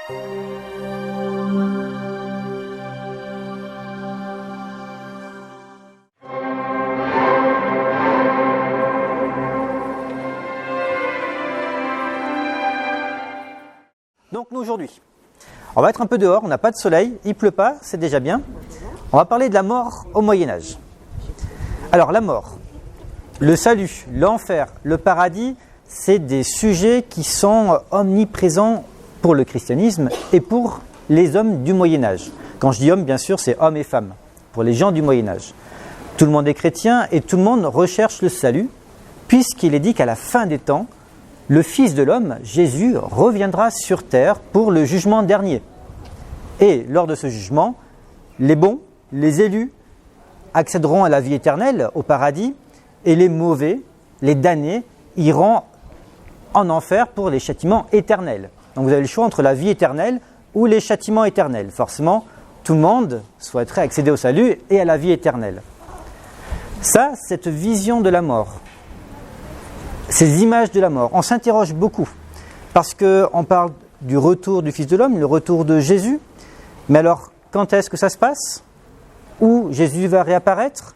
Donc nous aujourd'hui, on va être un peu dehors, on n'a pas de soleil, il pleut pas, c'est déjà bien. On va parler de la mort au Moyen-Âge. Alors la mort, le salut, l'enfer, le paradis, c'est des sujets qui sont omniprésents pour le christianisme et pour les hommes du Moyen-Âge. Quand je dis hommes, bien sûr, c'est hommes et femmes, pour les gens du Moyen-Âge. Tout le monde est chrétien et tout le monde recherche le salut, puisqu'il est dit qu'à la fin des temps, le Fils de l'homme, Jésus, reviendra sur terre pour le jugement dernier. Et lors de ce jugement, les bons, les élus, accéderont à la vie éternelle, au paradis, et les mauvais, les damnés, iront en enfer pour les châtiments éternels. Donc vous avez le choix entre la vie éternelle ou les châtiments éternels. Forcément, tout le monde souhaiterait accéder au salut et à la vie éternelle. Ça, cette vision de la mort, ces images de la mort, on s'interroge beaucoup parce qu'on parle du retour du Fils de l'homme, le retour de Jésus. Mais alors, quand est-ce que ça se passe? Où Jésus va réapparaître?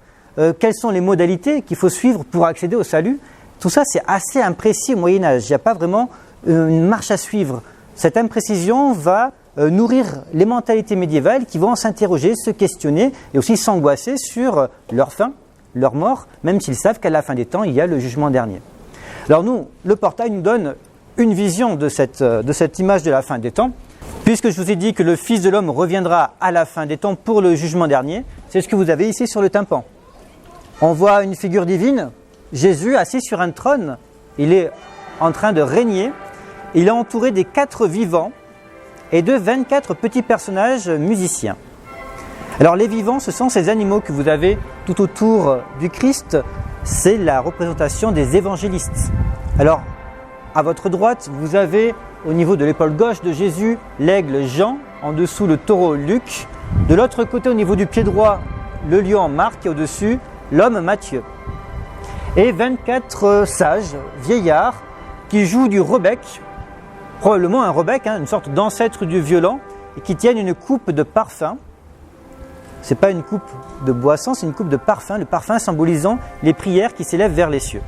Quelles sont les modalités qu'il faut suivre pour accéder au salut? Tout ça, c'est assez imprécis au Moyen-Âge. Il n'y a pas vraiment une marche à suivre. Cette imprécision va nourrir les mentalités médiévales qui vont s'interroger, se questionner et aussi s'angoisser sur leur fin, leur mort, même s'ils savent qu'à la fin des temps, il y a le jugement dernier. Alors nous, le portail nous donne une vision de cette image de la fin des temps. Puisque je vous ai dit que le Fils de l'homme reviendra à la fin des temps pour le jugement dernier, c'est ce que vous avez ici sur le tympan. On voit une figure divine, Jésus assis sur un trône, il est en train de régner, il est entouré des 4 vivants et de 24 petits personnages musiciens. Alors les vivants, ce sont ces animaux que vous avez tout autour du Christ, c'est la représentation des évangélistes. Alors, à votre droite, vous avez au niveau de l'épaule gauche de Jésus, l'aigle Jean, en dessous le taureau Luc, de l'autre côté au niveau du pied droit, le lion Marc et au-dessus, l'homme Matthieu. Et 24 sages, vieillards, qui jouent du rebec, probablement un rebec, une sorte d'ancêtre du violon, et qui tiennent une coupe de parfum. Ce n'est pas une coupe de boisson, c'est une coupe de parfum, le parfum symbolisant les prières qui s'élèvent vers les cieux.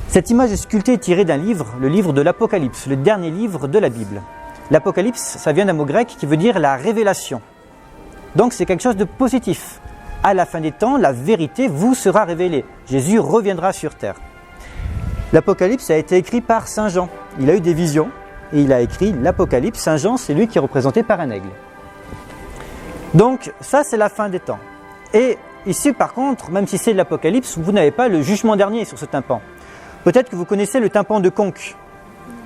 Cette image est sculptée et tirée d'un livre, le livre de l'Apocalypse, le dernier livre de la Bible. L'Apocalypse, ça vient d'un mot grec qui veut dire la révélation. Donc c'est quelque chose de positif. À la fin des temps, la vérité vous sera révélée. Jésus reviendra sur terre. L'Apocalypse a été écrit par Saint Jean. Il a eu des visions et il a écrit l'Apocalypse. Saint Jean, c'est lui qui est représenté par un aigle. Donc ça, c'est la fin des temps. Et ici, par contre, même si c'est l'Apocalypse, vous n'avez pas le jugement dernier sur ce tympan. Peut-être que vous connaissez le tympan de Conques.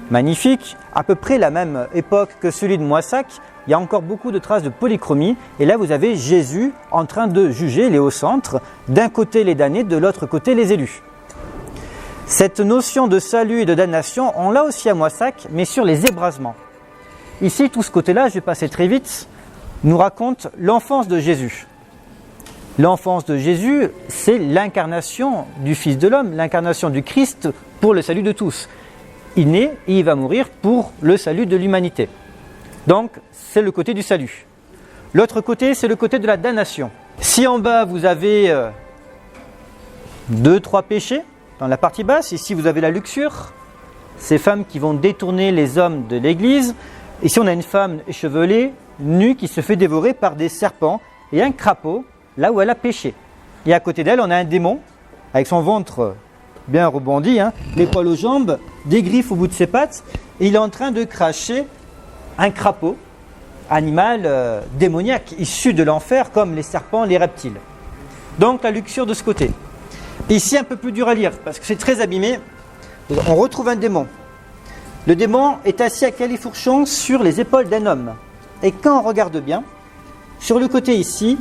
Magnifique, à peu près la même époque que celui de Moissac. Il y a encore beaucoup de traces de polychromie. Et là, vous avez Jésus en train de juger les hauts centres. D'un côté les damnés, de l'autre côté les élus. Cette notion de salut et de damnation, on l'a aussi à Moissac, mais sur les ébrasements. Ici, tout ce côté-là, je vais passer très vite, nous raconte l'enfance de Jésus. L'enfance de Jésus, c'est l'incarnation du Fils de l'homme, l'incarnation du Christ pour le salut de tous. Il naît et il va mourir pour le salut de l'humanité. Donc, c'est le côté du salut. L'autre côté, c'est le côté de la damnation. Si en bas, vous avez 2-3 péchés, dans la partie basse, ici vous avez la luxure, ces femmes qui vont détourner les hommes de l'église. Ici, on a une femme échevelée, nue, qui se fait dévorer par des serpents et un crapaud, là où elle a péché. Et à côté d'elle, on a un démon, avec son ventre bien rebondi, les poils aux jambes, des griffes au bout de ses pattes, et il est en train de cracher un crapaud, animal démoniaque, issu de l'enfer, comme les serpents, les reptiles. Donc la luxure de ce côté. Ici, un peu plus dur à lire, parce que c'est très abîmé, on retrouve un démon. Le démon est assis à califourchon sur les épaules d'un homme. Et quand on regarde bien, sur le côté ici,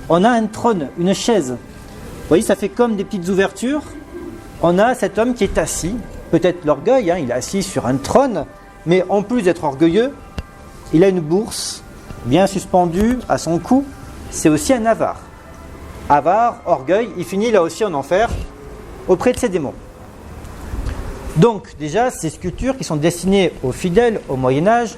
on a un trône, une chaise. Vous voyez, ça fait comme des petites ouvertures. On a cet homme qui est assis, peut-être l'orgueil, il est assis sur un trône, mais en plus d'être orgueilleux, il a une bourse bien suspendue à son cou. C'est aussi un avare. Avare, orgueil, il finit là aussi en enfer auprès de ces démons. Donc déjà, ces sculptures qui sont destinées aux fidèles au Moyen-Âge,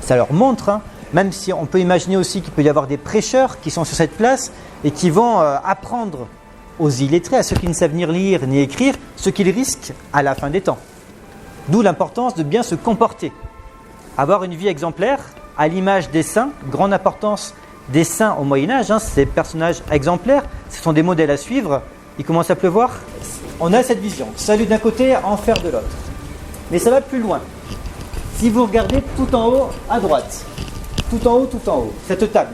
Ça leur montre, hein, même si on peut imaginer aussi qu'il peut y avoir des prêcheurs qui sont sur cette place et qui vont apprendre aux illettrés, à ceux qui ne savent ni lire ni écrire, ce qu'ils risquent à la fin des temps. D'où l'importance de bien se comporter. Avoir une vie exemplaire, à l'image des saints, grande importance des saints au Moyen-Âge, hein, ces personnages exemplaires, ce sont des modèles à suivre. Il commence à pleuvoir. On a cette vision, salut d'un côté, enfer de l'autre. Mais ça va plus loin. Si vous regardez tout en haut, à droite, tout en haut, cette table,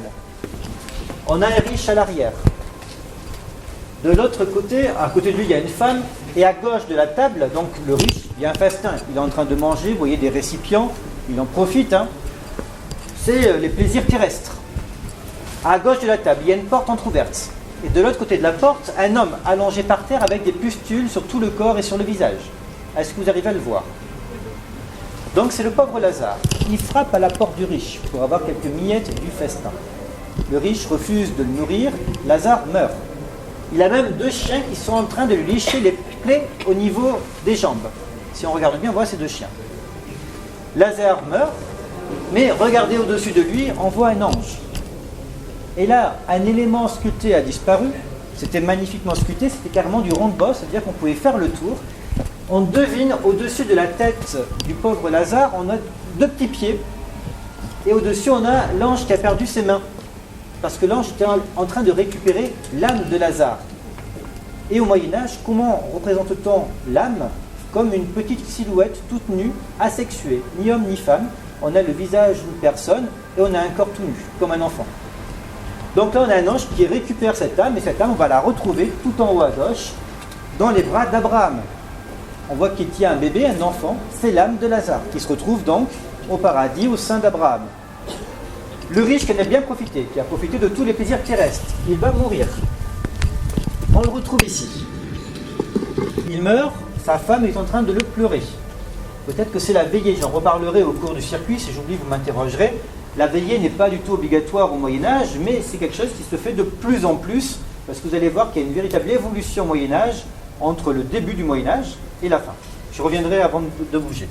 on a un riche à l'arrière. De l'autre côté, à côté de lui, il y a une femme, et à gauche de la table, donc le riche, il y a un festin. Il est en train de manger, vous voyez des récipients, il en profite. Hein. C'est les plaisirs terrestres. À gauche de la table, il y a une porte entrouverte. Et de l'autre côté de la porte, un homme allongé par terre avec des pustules sur tout le corps et sur le visage. Est-ce que vous arrivez à le voir? Donc c'est le pauvre Lazare. Il frappe à la porte du riche pour avoir quelques miettes du festin. Le riche refuse de le nourrir, Lazare meurt. Il a même 2 chiens qui sont en train de lui licher les plaies au niveau des jambes. Si on regarde bien, on voit ces 2 chiens. Lazare meurt, mais regardez au-dessus de lui, on voit un ange. Et là, un élément sculpté a disparu. C'était magnifiquement sculpté, c'était carrément du rond-de-bosse, c'est-à-dire qu'on pouvait faire le tour. On devine au-dessus de la tête du pauvre Lazare, on a 2 petits pieds. Et au-dessus, on a l'ange qui a perdu ses mains. Parce que l'ange était en train de récupérer l'âme de Lazare. Et au Moyen-Âge, comment représente-t-on l'âme? Comme une petite silhouette toute nue, asexuée, ni homme ni femme. On a le visage d'une personne et on a un corps tout nu, comme un enfant. Donc là, on a un ange qui récupère cette âme, et cette âme, on va la retrouver tout en haut à gauche, dans les bras d'Abraham. On voit qu'il tient un bébé, un enfant, c'est l'âme de Lazare, qui se retrouve donc au paradis, au sein d'Abraham. Le riche qui en a bien profité, qui a profité de tous les plaisirs terrestres, il va mourir. On le retrouve ici. Il meurt, sa femme est en train de le pleurer. Peut-être que c'est la veillée, j'en reparlerai au cours du circuit, si j'oublie, vous m'interrogerez. La veillée n'est pas du tout obligatoire au Moyen-Âge, mais c'est quelque chose qui se fait de plus en plus, parce que vous allez voir qu'il y a une véritable évolution au Moyen-Âge entre le début du Moyen-Âge et la fin. Je reviendrai avant de bouger.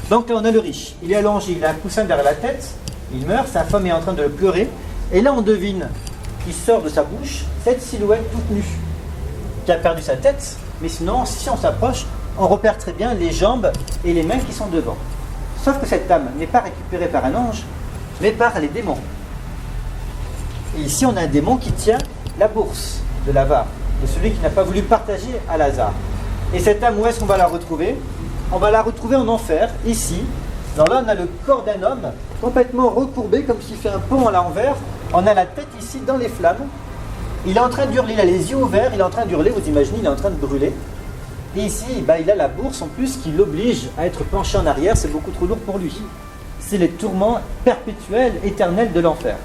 Donc là, on a le riche. Il est allongé, il a un coussin derrière la tête, il meurt, sa femme est en train de le pleurer, et là, on devine qu'il sort de sa bouche cette silhouette toute nue, qui a perdu sa tête, mais sinon, si on s'approche, on repère très bien les jambes et les mains qui sont devant. Sauf que cette âme n'est pas récupérée par un ange, mais par les démons. Et ici, on a un démon qui tient la bourse de l'avare, de celui qui n'a pas voulu partager à Lazare. Et cette âme, où est-ce qu'on va la retrouver? On va la retrouver en enfer, ici. Alors là, on a le corps d'un homme complètement recourbé, comme s'il fait un pont à l'envers. On a la tête ici dans les flammes. Il est en train d'hurler, il a les yeux ouverts, il est en train d'hurler, vous imaginez, il est en train de brûler. Et ici, il a la bourse en plus qui l'oblige à être penché en arrière, c'est beaucoup trop lourd pour lui. C'est les tourments perpétuels, éternels de l'enfer.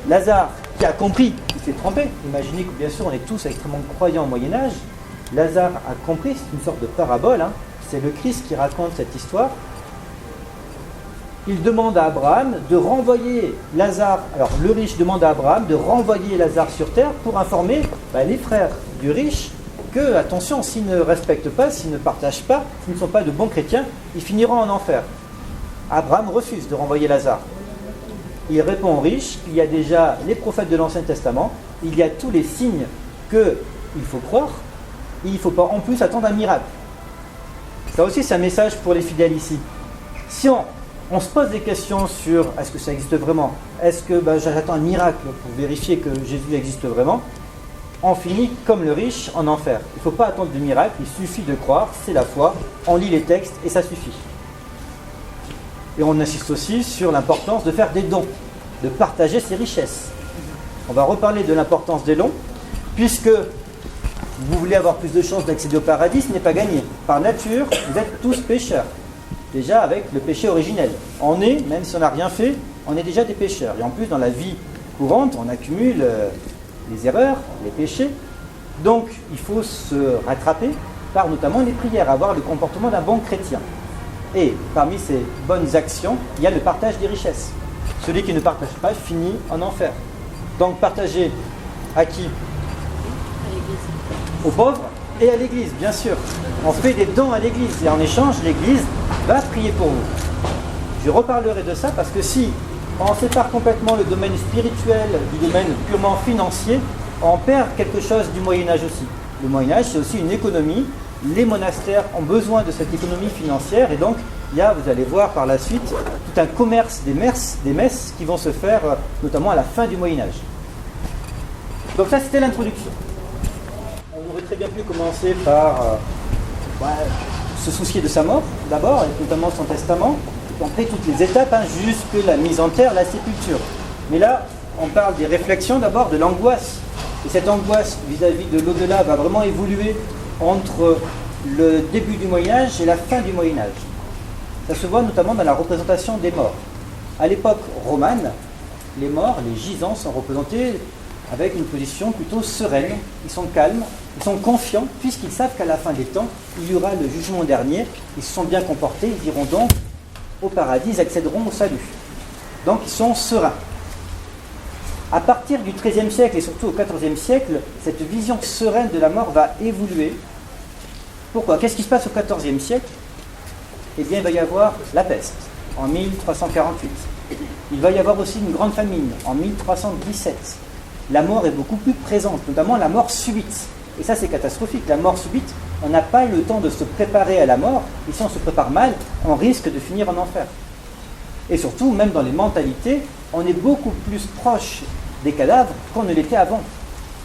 Lazare, qui a compris, qui s'est trompé, imaginez que bien sûr on est tous extrêmement croyants au Moyen-Âge, Lazare a compris, c'est une sorte de parabole, hein. C'est le Christ qui raconte cette histoire. Il demande à Abraham de renvoyer Lazare, alors le riche demande à Abraham de renvoyer Lazare sur terre pour informer les frères du riche que, attention, s'ils ne respectent pas, s'ils ne partagent pas, s'ils ne sont pas de bons chrétiens, ils finiront en enfer. Abraham refuse de renvoyer Lazare. Il répond aux riches qu'il y a déjà les prophètes de l'Ancien Testament, il y a tous les signes qu'il faut croire, et il ne faut pas en plus attendre un miracle. Ça aussi, c'est un message pour les fidèles ici. Si on se pose des questions sur est-ce que ça existe vraiment, est-ce que j'attends un miracle pour vérifier que Jésus existe vraiment, on finit comme le riche en enfer. Il ne faut pas attendre de miracle, il suffit de croire, c'est la foi, on lit les textes et ça suffit. Et on insiste aussi sur l'importance de faire des dons, de partager ses richesses. On va reparler de l'importance des dons, puisque vous voulez avoir plus de chances d'accéder au paradis, ce n'est pas gagné. Par nature, vous êtes tous pécheurs. Déjà avec le péché originel. On est, même si on n'a rien fait, on est déjà des pécheurs. Et en plus, dans la vie courante, on accumule les erreurs, les péchés. Donc, il faut se rattraper par notamment les prières, avoir le comportement d'un bon chrétien. Et parmi ces bonnes actions, il y a le partage des richesses. Celui qui ne partage pas finit en enfer. Donc, partager à qui? Aux pauvres et à l'Église, bien sûr. On fait des dons à l'Église et en échange, l'Église va prier pour vous. Je reparlerai de ça parce que si on sépare complètement le domaine spirituel du domaine purement financier, on perd quelque chose du Moyen-Âge aussi. Le Moyen-Âge, c'est aussi une économie. Les monastères ont besoin de cette économie financière et donc il y a, vous allez voir par la suite, tout un commerce des messes qui vont se faire notamment à la fin du Moyen-Âge. Donc ça, c'était l'introduction. On aurait très bien pu commencer par se soucier de sa mort, d'abord, et notamment son testament, après toutes les étapes, jusque la mise en terre, la sépulture. Mais là, on parle des réflexions d'abord, de l'angoisse. Et cette angoisse vis-à-vis de l'au-delà va vraiment évoluer entre le début du Moyen-Âge et la fin du Moyen-Âge. Ça se voit notamment dans la représentation des morts. À l'époque romane, les morts, les gisants, sont représentés avec une position plutôt sereine. Ils sont calmes, ils sont confiants, puisqu'ils savent qu'à la fin des temps, il y aura le jugement dernier. Ils se sont bien comportés, ils iront donc au paradis, ils accéderont au salut. Donc ils sont sereins. À partir du XIIIe siècle et surtout au XIVe siècle, cette vision sereine de la mort va évoluer. Pourquoi ? Qu'est-ce qui se passe au XIVe siècle ? Eh bien, il va y avoir la peste en 1348. Il va y avoir aussi une grande famine en 1317. La mort est beaucoup plus présente, notamment la mort subite. Et ça, c'est catastrophique. La mort subite, on n'a pas le temps de se préparer à la mort. Et si on se prépare mal, on risque de finir en enfer. Et surtout, même dans les mentalités, on est beaucoup plus proche des cadavres qu'on ne l'était avant.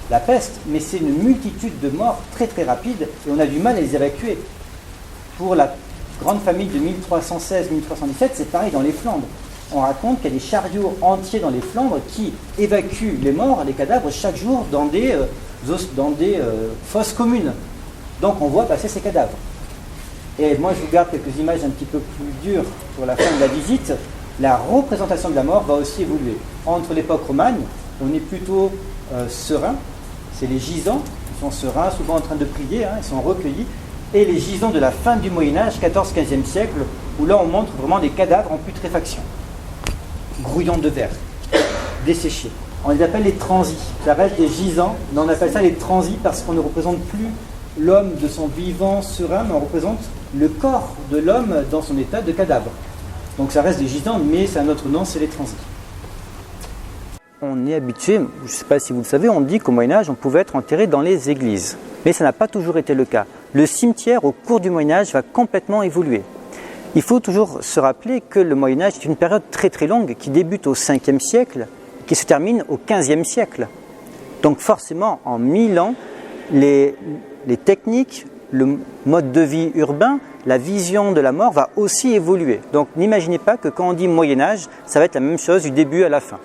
La peste, mais c'est une multitude de morts très très rapides et on a du mal à les évacuer. Pour la grande famille de 1316-1317, c'est pareil dans les Flandres. On raconte qu'il y a des chariots entiers dans les Flandres qui évacuent les morts, les cadavres, chaque jour dans des fosses communes. Donc on voit passer ces cadavres. Et moi je vous garde quelques images un petit peu plus dures pour la fin de la visite. La représentation de la mort va aussi évoluer. Entre l'époque romane, on est plutôt serein, c'est les gisants, ils sont sereins, souvent en train de prier, ils sont recueillis, et les gisants de la fin du Moyen-Âge, 14-15e siècle, où là on montre vraiment des cadavres en putréfaction, grouillons de verre, desséchés. On les appelle les transis, ça reste des gisants, mais on appelle ça les transis parce qu'on ne représente plus l'homme de son vivant serein, mais on représente le corps de l'homme dans son état de cadavre. Donc ça reste des gisants, mais c'est un autre nom, c'est les transis. On est habitué, je ne sais pas si vous le savez, on dit qu'au Moyen-Âge, on pouvait être enterré dans les églises. Mais ça n'a pas toujours été le cas. Le cimetière, au cours du Moyen-Âge, va complètement évoluer. Il faut toujours se rappeler que le Moyen-Âge est une période très très longue qui débute au 5e siècle et qui se termine au 15e siècle. Donc forcément, en 1000 ans, les techniques, le mode de vie urbain, la vision de la mort va aussi évoluer. Donc n'imaginez pas que quand on dit Moyen-Âge, ça va être la même chose du début à la fin.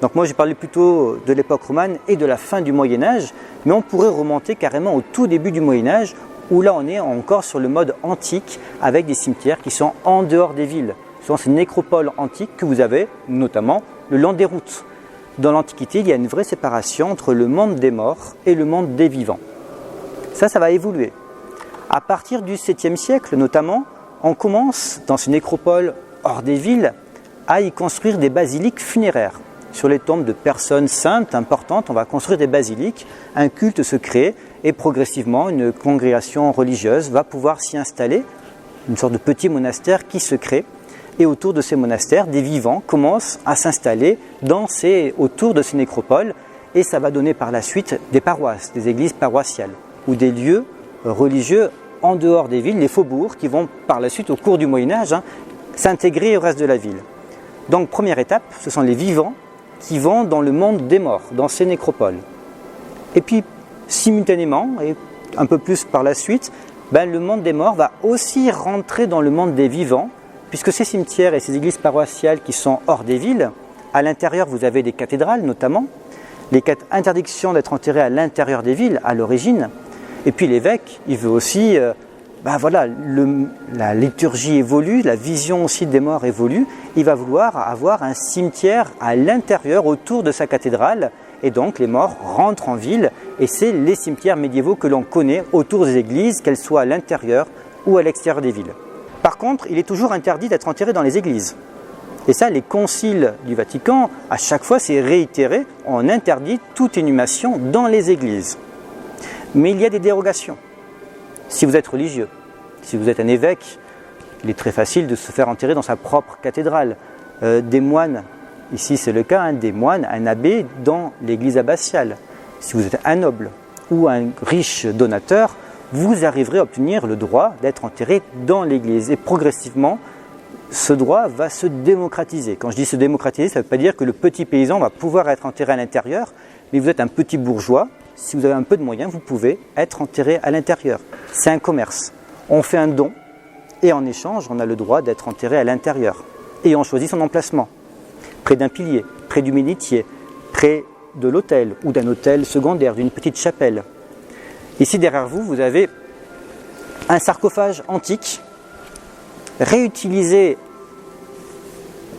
Donc moi j'ai parlé plutôt de l'époque romane et de la fin du Moyen-Âge, mais on pourrait remonter carrément au tout début du Moyen-Âge, où là on est encore sur le mode antique, avec des cimetières qui sont en dehors des villes. Ce sont ces nécropoles antiques que vous avez, notamment le long des routes. Dans l'Antiquité, il y a une vraie séparation entre le monde des morts et le monde des vivants. Ça va évoluer. À partir du 7e siècle notamment, on commence, dans ces nécropoles hors des villes, à y construire des basiliques funéraires. Sur les tombes de personnes saintes, importantes, on va construire des basiliques, un culte se crée et progressivement une congrégation religieuse va pouvoir s'y installer, une sorte de petit monastère qui se crée. Et autour de ces monastères, des vivants commencent à s'installer autour de ces nécropoles et ça va donner par la suite des paroisses, des églises paroissiales ou des lieux religieux en dehors des villes, les faubourgs qui vont par la suite au cours du Moyen-Âge s'intégrer au reste de la ville. Donc première étape, ce sont les vivants qui vont dans le monde des morts, dans ces nécropoles. Et puis, simultanément, et un peu plus par la suite, le monde des morts va aussi rentrer dans le monde des vivants, puisque ces cimetières et ces églises paroissiales qui sont hors des villes, à l'intérieur vous avez des cathédrales notamment, interdiction d'être enterré à l'intérieur des villes à l'origine, et puis l'évêque, il veut aussi... la liturgie évolue, la vision aussi des morts évolue. Il va vouloir avoir un cimetière à l'intérieur, autour de sa cathédrale. Et donc les morts rentrent en ville. Et c'est les cimetières médiévaux que l'on connaît autour des églises, qu'elles soient à l'intérieur ou à l'extérieur des villes. Par contre, il est toujours interdit d'être enterré dans les églises. Et ça, les conciles du Vatican, à chaque fois, c'est réitéré. On interdit toute inhumation dans les églises. Mais il y a des dérogations. Si vous êtes religieux, si vous êtes un évêque, Il est très facile de se faire enterrer dans sa propre cathédrale. Des moines, ici c'est le cas, des moines, un abbé dans l'église abbatiale. Si vous êtes un noble ou un riche donateur, vous arriverez à obtenir le droit d'être enterré dans l'église. Et progressivement, ce droit va se démocratiser. Quand je dis se démocratiser, ça ne veut pas dire que le petit paysan va pouvoir être enterré à l'intérieur, mais vous êtes un petit bourgeois, si vous avez un peu de moyens, vous pouvez être enterré à l'intérieur. C'est un commerce. On fait un don et en échange, on a le droit d'être enterré à l'intérieur. Et on choisit son emplacement, près d'un pilier, près du bénitier, près de l'autel ou d'un autel secondaire, d'une petite chapelle. Ici derrière vous, vous avez un sarcophage antique réutilisé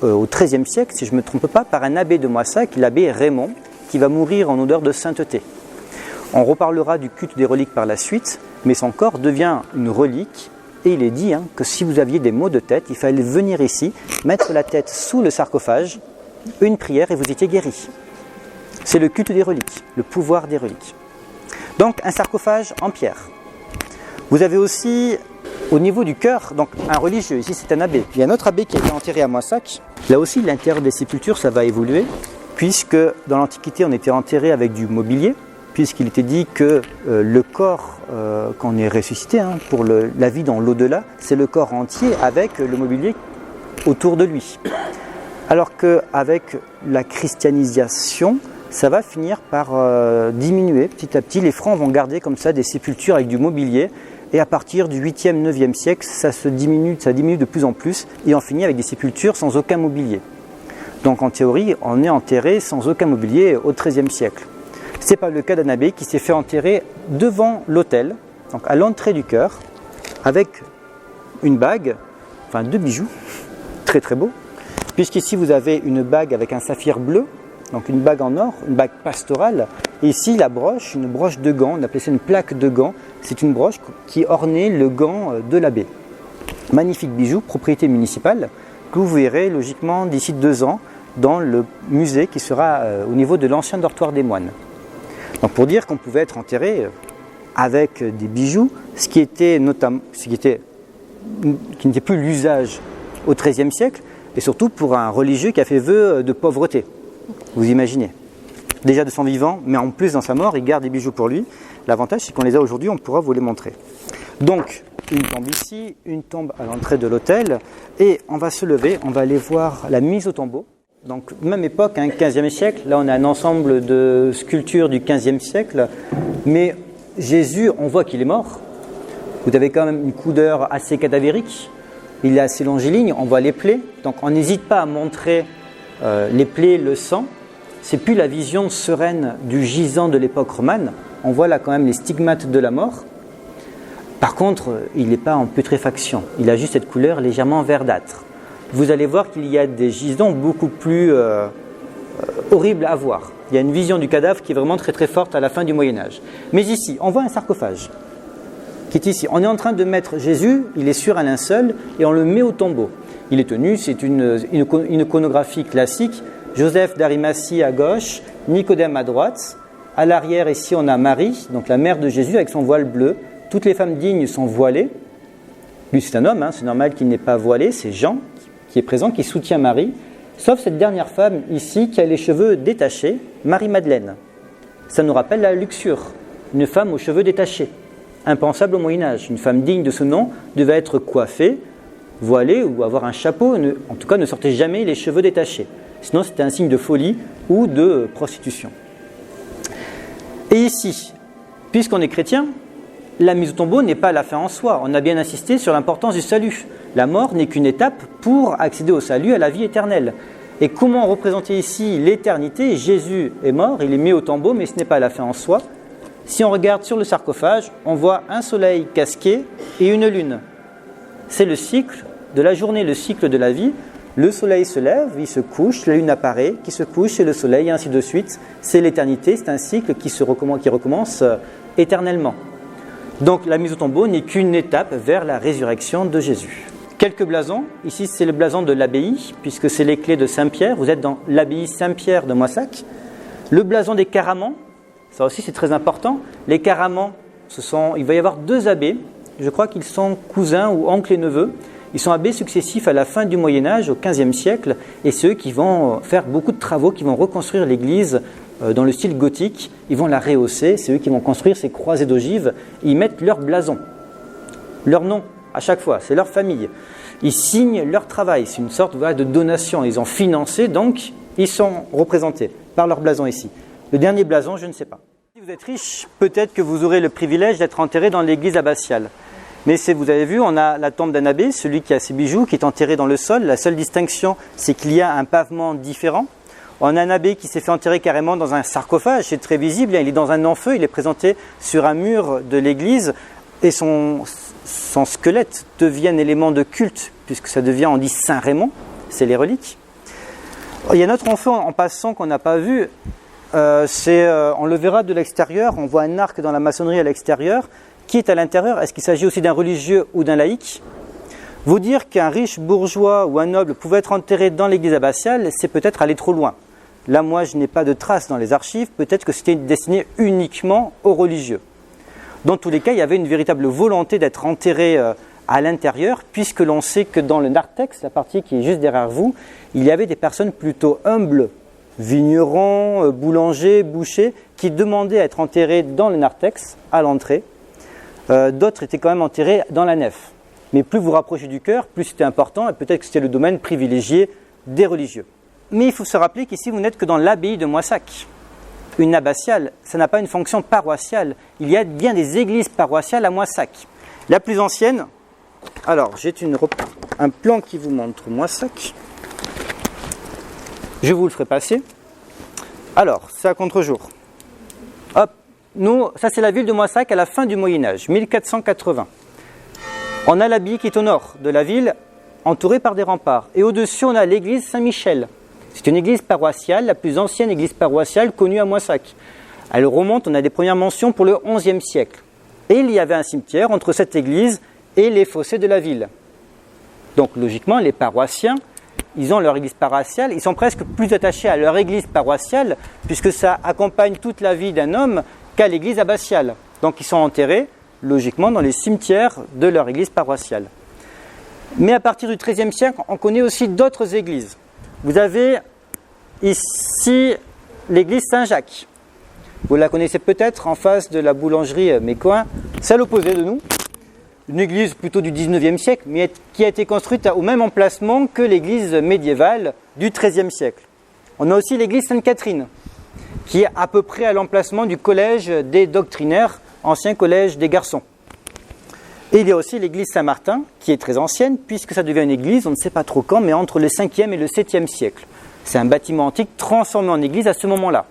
au XIIIe siècle, si je ne me trompe pas, par un abbé de Moissac, l'abbé Raymond, qui va mourir en odeur de sainteté. On reparlera du culte des reliques par la suite, mais son corps devient une relique. Et il est dit que si vous aviez des maux de tête, il fallait venir ici, mettre la tête sous le sarcophage, une prière et vous étiez guéri. C'est le culte des reliques, le pouvoir des reliques. Donc un sarcophage en pierre. Vous avez aussi au niveau du cœur, donc un religieux, ici c'est un abbé. Il y a un autre abbé qui a été enterré à Moissac. Là aussi l'intérieur des sépultures, ça va évoluer, puisque dans l'Antiquité on était enterré avec du mobilier, puisqu'il était dit que le corps, quand on est ressuscité, pour la vie dans l'au-delà, c'est le corps entier avec le mobilier autour de lui. Alors qu'avec la christianisation, ça va finir par diminuer petit à petit. Les Francs vont garder comme ça des sépultures avec du mobilier, et à partir du 8e, 9e siècle, ça diminue de plus en plus, et on finit avec des sépultures sans aucun mobilier. Donc en théorie, on est enterré sans aucun mobilier au XIIIe siècle. Ce n'est pas le cas d'un abbé qui s'est fait enterrer devant l'autel, donc à l'entrée du chœur, avec une bague, enfin 2 bijoux, très très beaux, puisqu'ici vous avez une bague avec un saphir bleu, donc une bague en or, une bague pastorale, et ici la broche, une broche de gant, on appelait ça une plaque de gant, c'est une broche qui ornait le gant de l'abbé. Magnifique bijou, propriété municipale, que vous verrez logiquement d'ici 2 ans dans le musée qui sera au niveau de l'ancien dortoir des moines. Donc pour dire qu'on pouvait être enterré avec des bijoux, ce qui n'était plus l'usage au XIIIe siècle, et surtout pour un religieux qui a fait vœu de pauvreté. Vous imaginez. Déjà de son vivant, mais en plus dans sa mort, il garde des bijoux pour lui. L'avantage, c'est qu'on les a aujourd'hui, on pourra vous les montrer. Donc, une tombe ici, une tombe à l'entrée de l'autel, et on va se lever, on va aller voir la mise au tombeau. Donc, même époque, 15e siècle, là on a un ensemble de sculptures du 15e siècle, mais Jésus, on voit qu'il est mort. Vous avez quand même une couleur assez cadavérique, il est assez longiligne, on voit les plaies, donc on n'hésite pas à montrer les plaies, le sang. C'est plus la vision sereine du gisant de l'époque romane, on voit là quand même les stigmates de la mort. Par contre, il n'est pas en putréfaction, il a juste cette couleur légèrement verdâtre. Vous allez voir qu'il y a des gisants beaucoup plus horribles à voir. Il y a une vision du cadavre qui est vraiment très très forte à la fin du Moyen-Âge. Mais ici, on voit un sarcophage qui est ici. On est en train de mettre Jésus, il est sur un linceul et on le met au tombeau. Il est tenu, c'est une iconographie classique. Joseph d'Arimathie à gauche, Nicodème à droite. À l'arrière, ici, on a Marie, donc la mère de Jésus avec son voile bleu. Toutes les femmes dignes sont voilées. Lui, c'est un homme, c'est normal qu'il n'ait pas voilé. C'est Jean qui est présent, qui soutient Marie. Sauf cette dernière femme ici qui a les cheveux détachés, Marie-Madeleine. Ça nous rappelle la luxure, une femme aux cheveux détachés. Impensable au Moyen-Âge. Une femme digne de ce nom devait être coiffée, voilée ou avoir un chapeau. En tout cas, ne sortait jamais les cheveux détachés. Sinon, c'était un signe de folie ou de prostitution. Et ici, puisqu'on est chrétien, la mise au tombeau n'est pas la fin en soi. On a bien insisté sur l'importance du salut. La mort n'est qu'une étape pour accéder au salut, à la vie éternelle. Et comment représenter ici l'éternité ? Jésus est mort, il est mis au tombeau, mais ce n'est pas la fin en soi. Si on regarde sur le sarcophage, on voit un soleil casqué et une lune. C'est le cycle de la journée, le cycle de la vie. Le soleil se lève, il se couche, la lune apparaît, qui se couche, c'est le soleil, et ainsi de suite. C'est l'éternité, c'est un cycle qui recommence éternellement. Donc la mise au tombeau n'est qu'une étape vers la résurrection de Jésus. Quelques blasons. Ici, c'est le blason de l'abbaye, puisque c'est les clés de Saint-Pierre. Vous êtes dans l'abbaye Saint-Pierre de Moissac. Le blason des Caramans, ça aussi c'est très important. Les Caramans, il va y avoir 2 abbés. Je crois qu'ils sont cousins ou oncles et neveux. Ils sont abbés successifs à la fin du Moyen-Âge, au XVe siècle, et c'est eux qui vont faire beaucoup de travaux, qui vont reconstruire l'église dans le style gothique. Ils vont la rehausser, c'est eux qui vont construire ces croisées d'ogives. Ils mettent leur blason, leur nom à chaque fois, c'est leur famille. Ils signent leur travail, c'est une sorte de donation. Ils ont financé, donc ils sont représentés par leur blason ici. Le dernier blason, je ne sais pas. Si vous êtes riche, peut-être que vous aurez le privilège d'être enterré dans l'église abbatiale. Mais vous avez vu, on a la tombe d'un abbé, celui qui a ses bijoux, qui est enterré dans le sol. La seule distinction, c'est qu'il y a un pavement différent. On a un abbé qui s'est fait enterrer carrément dans un sarcophage, c'est très visible. Il est dans un enfeu, il est présenté sur un mur de l'église. Et son squelette devient un élément de culte, puisque ça devient, on dit Saint Raymond, c'est les reliques. Il y a un autre enfeu en passant qu'on n'a pas vu, on le verra de l'extérieur, on voit un arc dans la maçonnerie à l'extérieur. Qui est à l'intérieur? Est-ce qu'il s'agit aussi d'un religieux ou d'un laïc? Vous dire qu'un riche bourgeois ou un noble pouvait être enterré dans l'église abbatiale, c'est peut-être aller trop loin. Là, moi, je n'ai pas de traces dans les archives, peut-être que c'était destiné uniquement aux religieux. Dans tous les cas, il y avait une véritable volonté d'être enterré à l'intérieur, puisque l'on sait que dans le narthex, la partie qui est juste derrière vous, il y avait des personnes plutôt humbles, vignerons, boulangers, bouchers, qui demandaient à être enterrés dans le narthex, à l'entrée. D'autres étaient quand même enterrés dans la nef. Mais plus vous rapprochez du chœur, plus c'était important, et peut-être que c'était le domaine privilégié des religieux. Mais il faut se rappeler qu'ici, vous n'êtes que dans l'abbaye de Moissac. Une abbatiale, ça n'a pas une fonction paroissiale. Il y a bien des églises paroissiales à Moissac. La plus ancienne, alors j'ai un plan qui vous montre Moissac. Je vous le ferai passer. Alors, c'est à contre-jour. Hop, ça c'est la ville de Moissac à la fin du Moyen-Âge, 1480. On a l'abbaye qui est au nord de la ville, entourée par des remparts. Et au-dessus, on a l'église Saint-Michel. C'est une église paroissiale, la plus ancienne église paroissiale connue à Moissac. Elle remonte, on a des premières mentions pour le XIe siècle. Et il y avait un cimetière entre cette église et les fossés de la ville. Donc logiquement, les paroissiens, ils ont leur église paroissiale, ils sont presque plus attachés à leur église paroissiale, puisque ça accompagne toute la vie d'un homme qu'à l'église abbatiale. Donc ils sont enterrés, logiquement, dans les cimetières de leur église paroissiale. Mais à partir du XIIIe siècle, on connaît aussi d'autres églises. Vous avez ici l'église Saint-Jacques. Vous la connaissez peut-être en face de la boulangerie Mécoin. C'est à l'opposé de nous. Une église plutôt du XIXe siècle, mais qui a été construite au même emplacement que l'église médiévale du XIIIe siècle. On a aussi l'église Sainte-Catherine, qui est à peu près à l'emplacement du collège des doctrinaires, ancien collège des garçons. Et il y a aussi l'église Saint-Martin, qui est très ancienne, puisque ça devient une église, on ne sait pas trop quand, mais entre le 5e et le 7e siècle. C'est un bâtiment antique transformé en église à ce moment-là.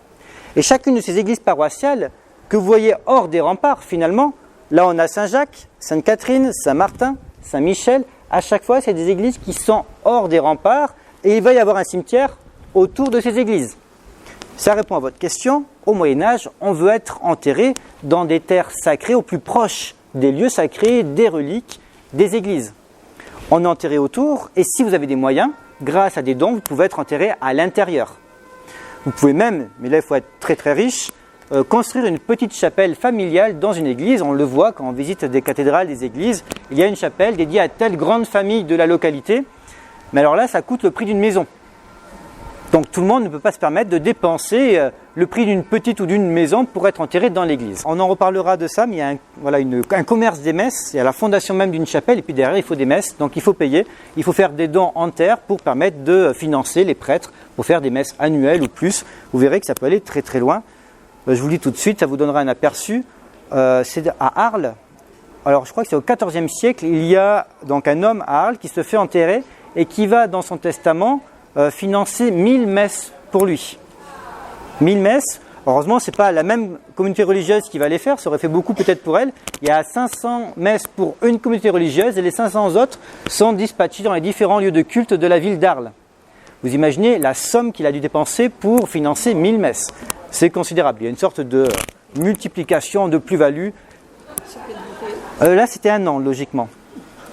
Et chacune de ces églises paroissiales, que vous voyez hors des remparts finalement, là on a Saint-Jacques, Sainte-Catherine, Saint-Martin, Saint-Michel, à chaque fois c'est des églises qui sont hors des remparts, et il va y avoir un cimetière autour de ces églises. Ça répond à votre question. Au Moyen-Âge, on veut être enterré dans des terres sacrées au plus proche des lieux sacrés, des reliques, des églises. On est enterré autour, et si vous avez des moyens, grâce à des dons, vous pouvez être enterré à l'intérieur. Vous pouvez même, mais là il faut être très très riche, construire une petite chapelle familiale dans une église. On le voit quand on visite des cathédrales, des églises. Il y a une chapelle dédiée à telle grande famille de la localité. Mais alors là, ça coûte le prix d'une maison. Donc tout le monde ne peut pas se permettre de dépenser le prix d'une petite ou d'une maison pour être enterré dans l'église. On en reparlera de ça, mais il y a un commerce des messes, il y a la fondation même d'une chapelle, et puis derrière il faut des messes, donc il faut payer, il faut faire des dons en terre pour permettre de financer les prêtres, pour faire des messes annuelles ou plus. Vous verrez que ça peut aller très très loin. Je vous le dis tout de suite, ça vous donnera un aperçu. C'est à Arles, alors je crois que c'est au XIVe siècle, il y a donc un homme à Arles qui se fait enterrer et qui va dans son testament financer 1000 messes pour lui. 1000 messes, heureusement ce n'est pas la même communauté religieuse qui va les faire, ça aurait fait beaucoup peut-être pour elle. Il y a 500 messes pour une communauté religieuse et les 500 autres sont dispatchés dans les différents lieux de culte de la ville d'Arles. Vous imaginez la somme qu'il a dû dépenser pour financer 1000 messes. C'est considérable, il y a une sorte de multiplication de plus-value. Là c'était un an logiquement.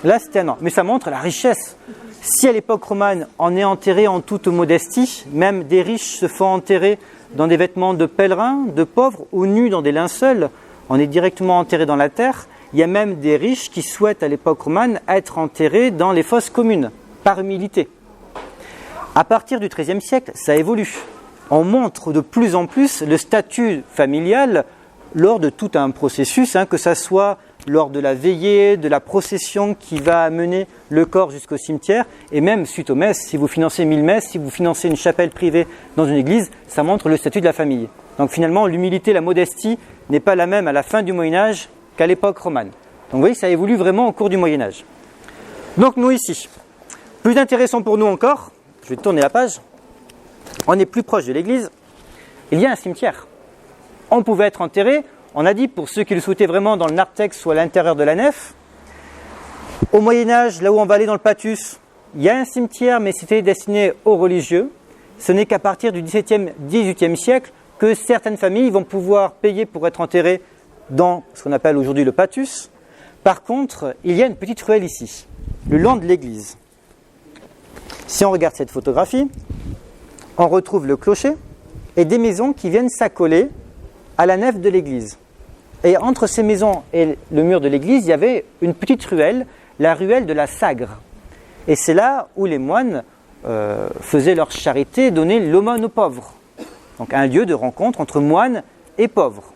Là c'était un an, mais ça montre la richesse. Si à l'époque romane, on est enterré en toute modestie, même des riches se font enterrer dans des vêtements de pèlerins, de pauvres, ou nus dans des linceuls, on est directement enterré dans la terre, Il y a même des riches qui souhaitent à l'époque romane être enterrés dans les fosses communes, par humilité. À partir du XIIIe siècle, ça évolue. On montre de plus en plus le statut familial lors de tout un processus, que ça soit lors de la veillée, de la procession qui va amener le corps jusqu'au cimetière, et même suite aux messes. Si vous financez 1000 messes, si vous financez une chapelle privée dans une église, ça montre le statut de la famille. Donc finalement, l'humilité, la modestie n'est pas la même à la fin du Moyen-Âge qu'à l'époque romane. Donc vous voyez, ça évolue vraiment au cours du Moyen-Âge. Donc nous ici, plus intéressant pour nous encore, je vais tourner la page, on est plus proche de l'église, il y a un cimetière. On pouvait être enterré, on a dit pour ceux qui le souhaitaient vraiment dans le narthex ou à l'intérieur de la nef. Au Moyen-Âge, là où on va aller dans le Pathus, il y a un cimetière, mais c'était destiné aux religieux. Ce n'est qu'à partir du XVIIe, XVIIIe siècle que certaines familles vont pouvoir payer pour être enterrées dans ce qu'on appelle aujourd'hui le Pathus. Par contre, il y a une petite ruelle ici, le long de l'église. Si on regarde cette photographie, on retrouve le clocher et des maisons qui viennent s'accoler à la nef de l'église. Et entre ces maisons et le mur de l'église, il y avait une petite ruelle, la ruelle de la Sagre. Et c'est là où les moines faisaient leur charité, donnaient l'aumône aux pauvres. Donc un lieu de rencontre entre moines et pauvres.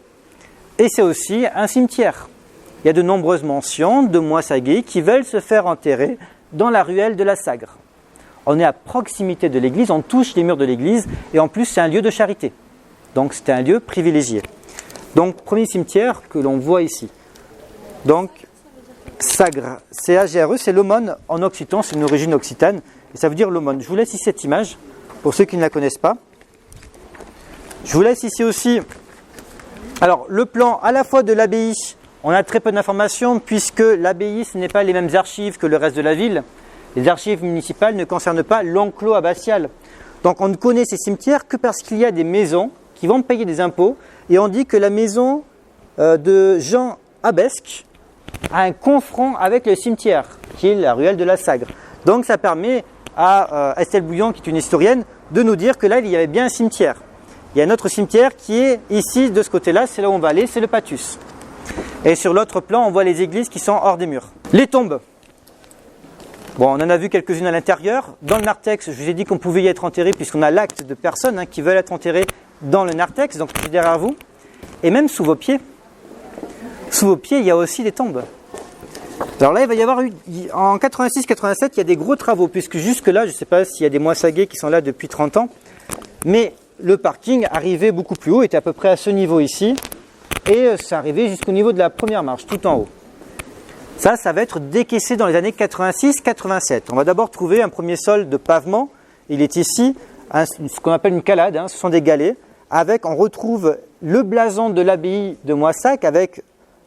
Et c'est aussi un cimetière. Il y a de nombreuses mentions de moissaguets qui veulent se faire enterrer dans la ruelle de la Sagre. On est à proximité de l'église, on touche les murs de l'église, et en plus c'est un lieu de charité. Donc c'était un lieu privilégié. Donc premier cimetière que l'on voit ici. Donc Sagre, C-A-G-R-E, c'est l'aumône en occitan, c'est une origine occitane, et ça veut dire l'aumône. Je vous laisse ici cette image, pour ceux qui ne la connaissent pas. Je vous laisse ici aussi, alors le plan à la fois de l'abbaye, on a très peu d'informations, puisque l'abbaye ce n'est pas les mêmes archives que le reste de la ville. Les archives municipales ne concernent pas l'enclos abbatial. Donc on ne connaît ces cimetières que parce qu'il y a des maisons qui vont payer des impôts, et on dit que la maison de Jean Abesque a un confront avec le cimetière, qui est la ruelle de la Sagre. Donc ça permet à Estelle Bouillon, qui est une historienne, de nous dire que là, il y avait bien un cimetière. Il y a un autre cimetière qui est ici, de ce côté-là, c'est là où on va aller, c'est le Pathus. Et sur l'autre plan, on voit les églises qui sont hors des murs. Les tombes. Bon, on en a vu quelques-unes à l'intérieur. Dans le narthex, je vous ai dit qu'on pouvait y être enterré, puisqu'on a l'acte de personnes qui veulent être enterrées dans le narthex, donc juste derrière vous, et même sous vos pieds. Sous vos pieds, il y a aussi des tombes. Alors là, il va y avoir en 86-87, il y a des gros travaux, puisque jusque-là, je ne sais pas s'il y a des moissaguets qui sont là depuis 30 ans, mais le parking arrivait beaucoup plus haut, était à peu près à ce niveau ici, et ça arrivait jusqu'au niveau de la première marche, tout en haut. Ça va être décaissé dans les années 86-87. On va d'abord trouver un premier sol de pavement, il est ici, ce qu'on appelle une calade, ce sont des galets, on retrouve le blason de l'abbaye de Moissac avec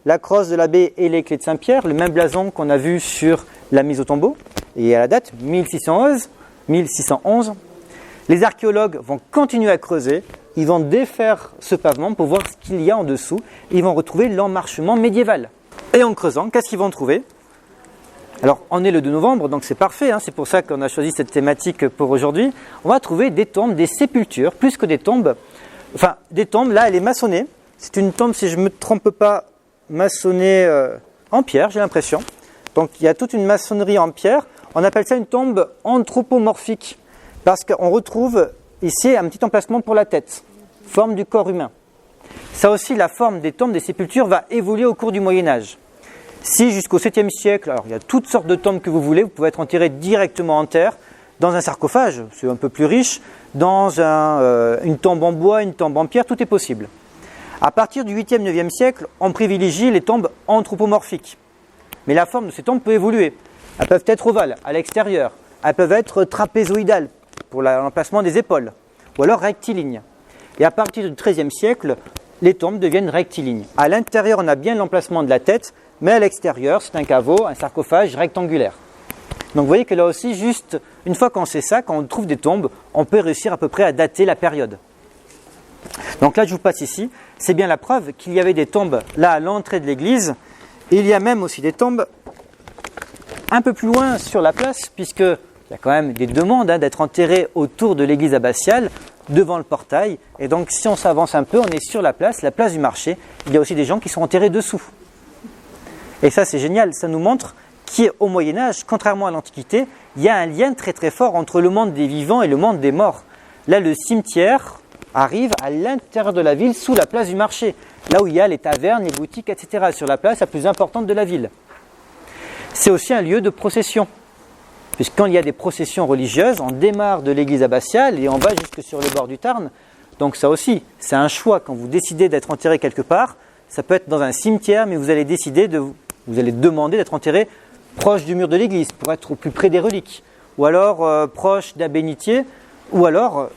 la crosse de l'abbé et les clés de Saint-Pierre, le même blason qu'on a vu sur la mise au tombeau, et à la date 1611. Les archéologues vont continuer à creuser, ils vont défaire ce pavement pour voir ce qu'il y a en dessous, et ils vont retrouver l'emmarchement médiéval. Et en creusant, qu'est-ce qu'ils vont trouver? Alors, on est le 2 novembre, donc c'est parfait, c'est pour ça qu'on a choisi cette thématique pour aujourd'hui. On va trouver des tombes, des sépultures, plus que des tombes. Enfin, des tombes, là, elle est maçonnée. C'est une tombe, si je ne me trompe pas, maçonnée en pierre, j'ai l'impression. Donc, il y a toute une maçonnerie en pierre. On appelle ça une tombe anthropomorphique, parce qu'on retrouve ici un petit emplacement pour la tête, forme du corps humain. Ça aussi, la forme des tombes, des sépultures, va évoluer au cours du Moyen-Âge. Si jusqu'au 7e siècle, alors il y a toutes sortes de tombes que vous voulez, vous pouvez être enterré directement en terre, dans un sarcophage, c'est un peu plus riche, dans une tombe en bois, une tombe en pierre, tout est possible. À partir du 8e, 9e siècle, on privilégie les tombes anthropomorphiques. Mais la forme de ces tombes peut évoluer. Elles peuvent être ovales, à l'extérieur. Elles peuvent être trapézoïdales, pour l'emplacement des épaules, ou alors rectilignes. Et à partir du XIIIe siècle, les tombes deviennent rectilignes. À l'intérieur, on a bien l'emplacement de la tête, mais à l'extérieur, c'est un caveau, un sarcophage rectangulaire. Donc vous voyez que là aussi, juste une fois qu'on sait ça, quand on trouve des tombes, on peut réussir à peu près à dater la période. Donc là, je vous passe ici, c'est bien la preuve qu'il y avait des tombes là à l'entrée de l'église. Et il y a même aussi des tombes un peu plus loin sur la place, puisqu'il y a quand même des demandes d'être enterré autour de l'église abbatiale, devant le portail. Et donc si on s'avance un peu, on est sur la place du marché. Il y a aussi des gens qui sont enterrés dessous. Et ça, c'est génial, ça nous montre qu'au Moyen-Âge, contrairement à l'Antiquité, il y a un lien très très fort entre le monde des vivants et le monde des morts. Là, le cimetière arrive à l'intérieur de la ville, sous la place du marché, là où il y a les tavernes, les boutiques, etc., sur la place la plus importante de la ville. C'est aussi un lieu de procession, puisque quand il y a des processions religieuses, on démarre de l'église abbatiale et on va jusque sur le bord du Tarn. Donc ça aussi, c'est un choix. Quand vous décidez d'être enterré quelque part, ça peut être dans un cimetière, mais vous allez demander d'être enterré proche du mur de l'église pour être au plus près des reliques, ou alors proche d'un bénitier, ou alors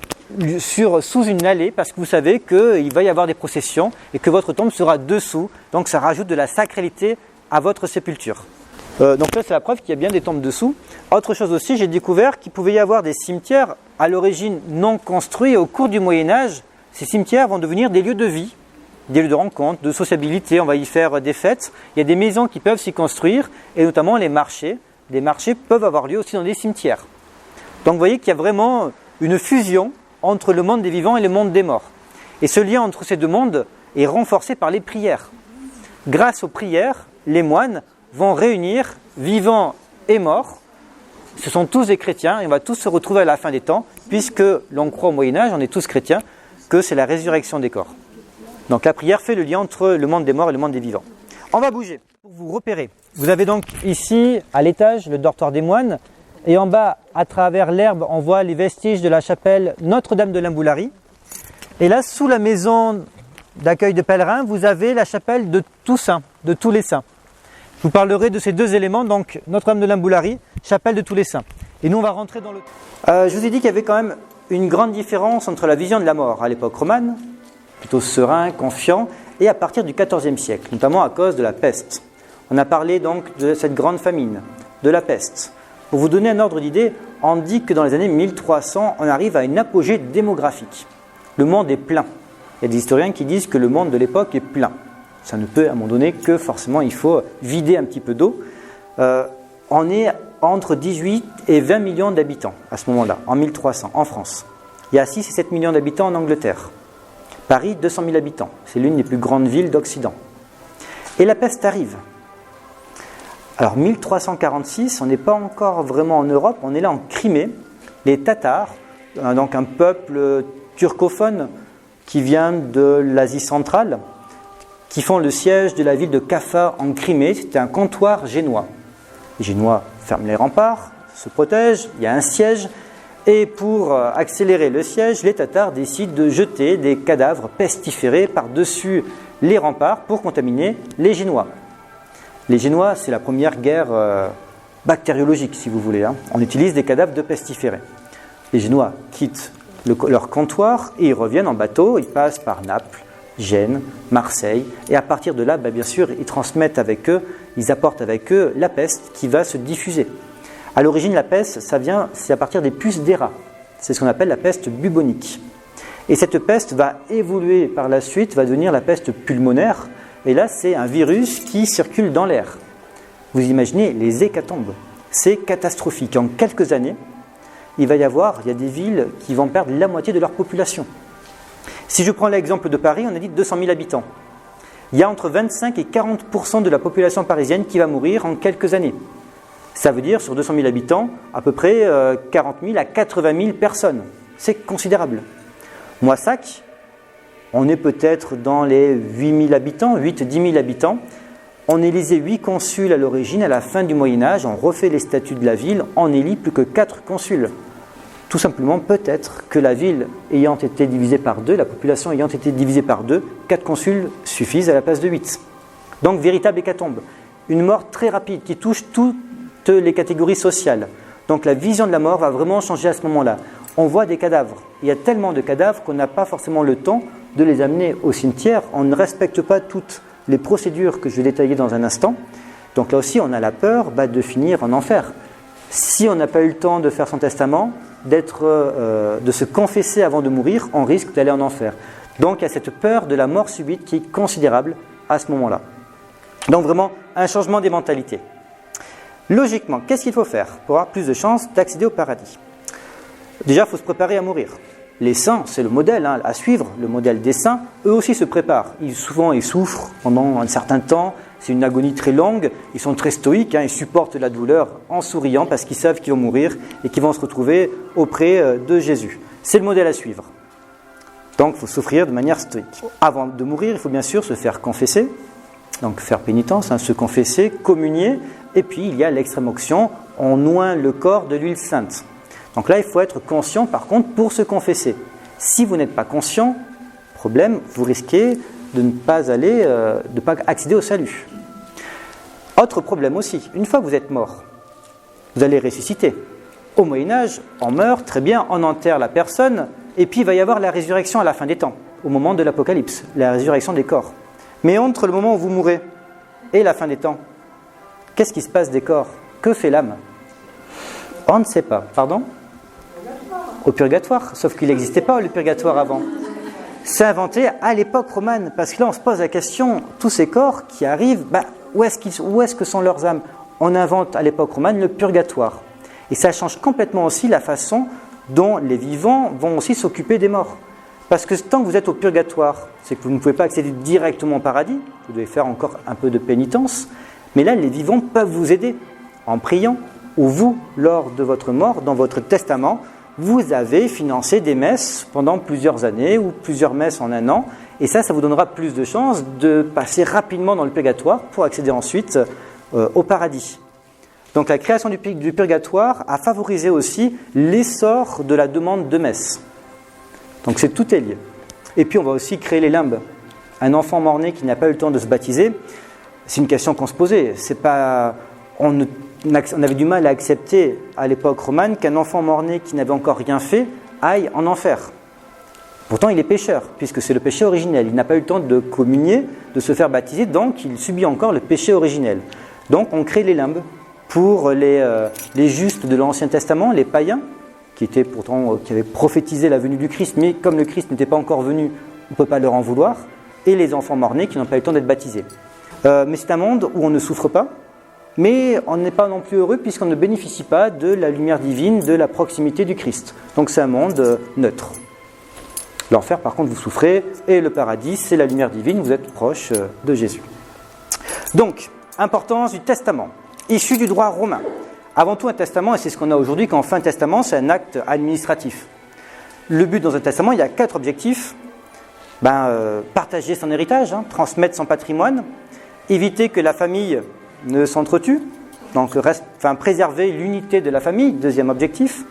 sous une allée, parce que vous savez qu'il va y avoir des processions et que votre tombe sera dessous, donc ça rajoute de la sacralité à votre sépulture. Donc là, c'est la preuve qu'il y a bien des tombes dessous. Autre chose aussi, j'ai découvert qu'il pouvait y avoir des cimetières à l'origine non construits, et au cours du Moyen-Âge, ces cimetières vont devenir des lieux de vie, des lieux de rencontre, de sociabilité, on va y faire des fêtes. Il y a des maisons qui peuvent s'y construire, et notamment les marchés. Des marchés peuvent avoir lieu aussi dans des cimetières. Donc vous voyez qu'il y a vraiment une fusion entre le monde des vivants et le monde des morts. Et ce lien entre ces deux mondes est renforcé par les prières. Grâce aux prières, les moines vont réunir vivants et morts. Ce sont tous des chrétiens, et on va tous se retrouver à la fin des temps, puisque l'on croit au Moyen-Âge, on est tous chrétiens, que c'est la résurrection des corps. Donc la prière fait le lien entre le monde des morts et le monde des vivants. On va bouger pour vous repérer. Vous avez donc ici, à l'étage, le dortoir des moines. Et en bas, à travers l'herbe, on voit les vestiges de la chapelle Notre-Dame de Limboulary. Et là, sous la maison d'accueil de pèlerins, vous avez la chapelle de Toussaint, de tous les saints. Je vous parlerai de ces deux éléments, donc Notre-Dame de Limboulary, chapelle de tous les saints. Et nous, on va rentrer dans le... je vous ai dit qu'il y avait quand même une grande différence entre la vision de la mort à l'époque romane, plutôt serein, confiant, et à partir du XIVe siècle, notamment à cause de la peste. On a parlé donc de cette grande famine, de la peste. Pour vous donner un ordre d'idée, on dit que dans les années 1300, on arrive à une apogée démographique. Le monde est plein. Il y a des historiens qui disent que le monde de l'époque est plein. Ça ne peut à un moment donné que forcément il faut vider un petit peu d'eau. On est entre 18 et 20 millions d'habitants à ce moment-là, en 1300, en France. Il y a 6 et 7 millions d'habitants en Angleterre. Paris, 200 000 habitants. C'est l'une des plus grandes villes d'Occident. Et la peste arrive. Alors 1346, on n'est pas encore vraiment en Europe, on est là en Crimée. Les Tatars, donc un peuple turcophone qui vient de l'Asie centrale, qui font le siège de la ville de Kaffa en Crimée. C'était un comptoir génois. Les Génois ferment les remparts, se protègent, il y a un siège. Et pour accélérer le siège, les Tatars décident de jeter des cadavres pestiférés par-dessus les remparts pour contaminer les Génois. Les Génois, c'est la première guerre bactériologique, si vous voulez. On utilise des cadavres de pestiférés. Les Génois quittent leur comptoir et ils reviennent en bateau. Ils passent par Naples, Gênes, Marseille. Et à partir de là, bien sûr, ils transmettent avec eux, ils apportent avec eux la peste qui va se diffuser. À l'origine, la peste, c'est à partir des puces d'airain. C'est ce qu'on appelle la peste bubonique. Et cette peste va évoluer par la suite, va devenir la peste pulmonaire. Et là, c'est un virus qui circule dans l'air. Vous imaginez les hécatombes. C'est catastrophique. En quelques années, il y a des villes qui vont perdre la moitié de leur population. Si je prends l'exemple de Paris, on a dit 200 000 habitants. Il y a entre 25 et 40% de la population parisienne qui va mourir en quelques années. Ça veut dire, sur 200 000 habitants, à peu près 40 000 à 80 000 personnes. C'est considérable. Moissac, on est peut-être dans les 8 000 habitants, 8-10 000 habitants. On élisait 8 consuls à l'origine, à la fin du Moyen-Âge, on refait les statuts de la ville, on élit plus que 4 consuls. Tout simplement, peut-être que la ville ayant été divisée par 2, la population ayant été divisée par 2, 4 consuls suffisent à la place de 8. Donc, véritable hécatombe. Une mort très rapide qui touche toutes les catégories sociales. Donc, la vision de la mort va vraiment changer à ce moment-là. On voit des cadavres. Il y a tellement de cadavres qu'on n'a pas forcément le temps de les amener au cimetière. On ne respecte pas toutes les procédures que je vais détailler dans un instant. Donc là aussi, on a la peur de finir en enfer. Si on n'a pas eu le temps de faire son testament, de se confesser avant de mourir, on risque d'aller en enfer. Donc il y a cette peur de la mort subite qui est considérable à ce moment-là. Donc vraiment, un changement des mentalités. Logiquement, qu'est-ce qu'il faut faire pour avoir plus de chances d'accéder au paradis ? Déjà, il faut se préparer à mourir. Les saints, c'est le modèle à suivre, le modèle des saints, eux aussi se préparent. Souvent, ils souffrent pendant un certain temps, c'est une agonie très longue, ils sont très stoïques, ils supportent la douleur en souriant parce qu'ils savent qu'ils vont mourir et qu'ils vont se retrouver auprès de Jésus. C'est le modèle à suivre. Donc, il faut souffrir de manière stoïque. Avant de mourir, il faut bien sûr se faire confesser, donc faire pénitence, se confesser, communier, et puis il y a l'extrême onction, on oint le corps de l'huile sainte. Donc là, il faut être conscient, par contre, pour se confesser. Si vous n'êtes pas conscient, problème, vous risquez de ne pas accéder au salut. Autre problème aussi, une fois que vous êtes mort, vous allez ressusciter. Au Moyen-Âge, on meurt, très bien, on enterre la personne, et puis il va y avoir la résurrection à la fin des temps, au moment de l'Apocalypse, la résurrection des corps. Mais entre le moment où vous mourrez et la fin des temps, qu'est-ce qui se passe des corps? Que fait l'âme? On ne sait pas. Pardon? Au purgatoire. Sauf qu'il n'existait pas le purgatoire avant. C'est inventé à l'époque romane. Parce que là, on se pose la question, tous ces corps qui arrivent, où est-ce que sont leurs âmes? On invente à l'époque romane le purgatoire. Et ça change complètement aussi la façon dont les vivants vont aussi s'occuper des morts. Parce que tant que vous êtes au purgatoire, c'est que vous ne pouvez pas accéder directement au paradis. Vous devez faire encore un peu de pénitence. Mais là, les vivants peuvent vous aider en priant. Ou vous, lors de votre mort, dans votre testament, vous avez financé des messes pendant plusieurs années ou plusieurs messes en un an. Et ça vous donnera plus de chances de passer rapidement dans le purgatoire pour accéder ensuite au paradis. Donc la création du purgatoire a favorisé aussi l'essor de la demande de messe. Donc tout est lié. Et puis on va aussi créer les limbes. Un enfant mort-né qui n'a pas eu le temps de se baptiser, c'est une question qu'on se posait. On avait du mal à accepter à l'époque romane qu'un enfant mort-né qui n'avait encore rien fait aille en enfer. Pourtant, il est pécheur, puisque c'est le péché originel. Il n'a pas eu le temps de communier, de se faire baptiser, donc il subit encore le péché originel. Donc on crée les limbes pour les justes de l'Ancien Testament, les païens, qui avaient prophétisé la venue du Christ, mais comme le Christ n'était pas encore venu, on ne peut pas leur en vouloir, et les enfants mort-nés qui n'ont pas eu le temps d'être baptisés. Mais c'est un monde où on ne souffre pas, mais on n'est pas non plus heureux puisqu'on ne bénéficie pas de la lumière divine, de la proximité du Christ. Donc c'est un monde neutre. L'enfer, par contre, vous souffrez, et le paradis, c'est la lumière divine, vous êtes proche de Jésus. Donc, importance du testament, issu du droit romain. Avant tout, un testament, et c'est ce qu'on a aujourd'hui, quand on fait un testament, c'est un acte administratif. Le but dans un testament, il y a 4 objectifs. Partager son héritage, transmettre son patrimoine, éviter que la famille ne s'entretue, donc préserver l'unité de la famille, 2e objectif.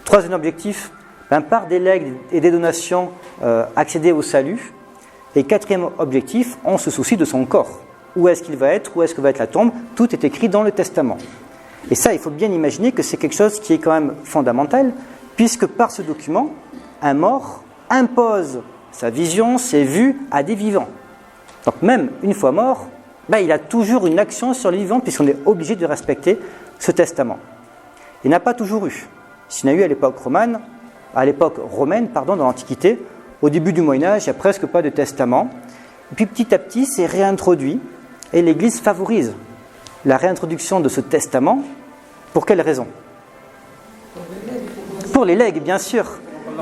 3e objectif, par des legs et des donations, accéder au salut. Et 4e objectif, on se soucie de son corps. Où est-ce qu'il va être, où est-ce que va être la tombe, tout est écrit dans le testament. Et ça, il faut bien imaginer que c'est quelque chose qui est quand même fondamental, puisque par ce document, un mort impose sa vision, ses vues à des vivants. Donc même une fois mort, il a toujours une action sur les vivants, puisqu'on est obligé de respecter ce testament. Il n'a pas toujours eu. S'il y en a eu à l'époque romaine, dans l'Antiquité, au début du Moyen-Âge, il n'y a presque pas de testament. Et puis petit à petit, c'est réintroduit, et l'Église favorise la réintroduction de ce testament. Pour quelle raison? Pour les legs, bien sûr.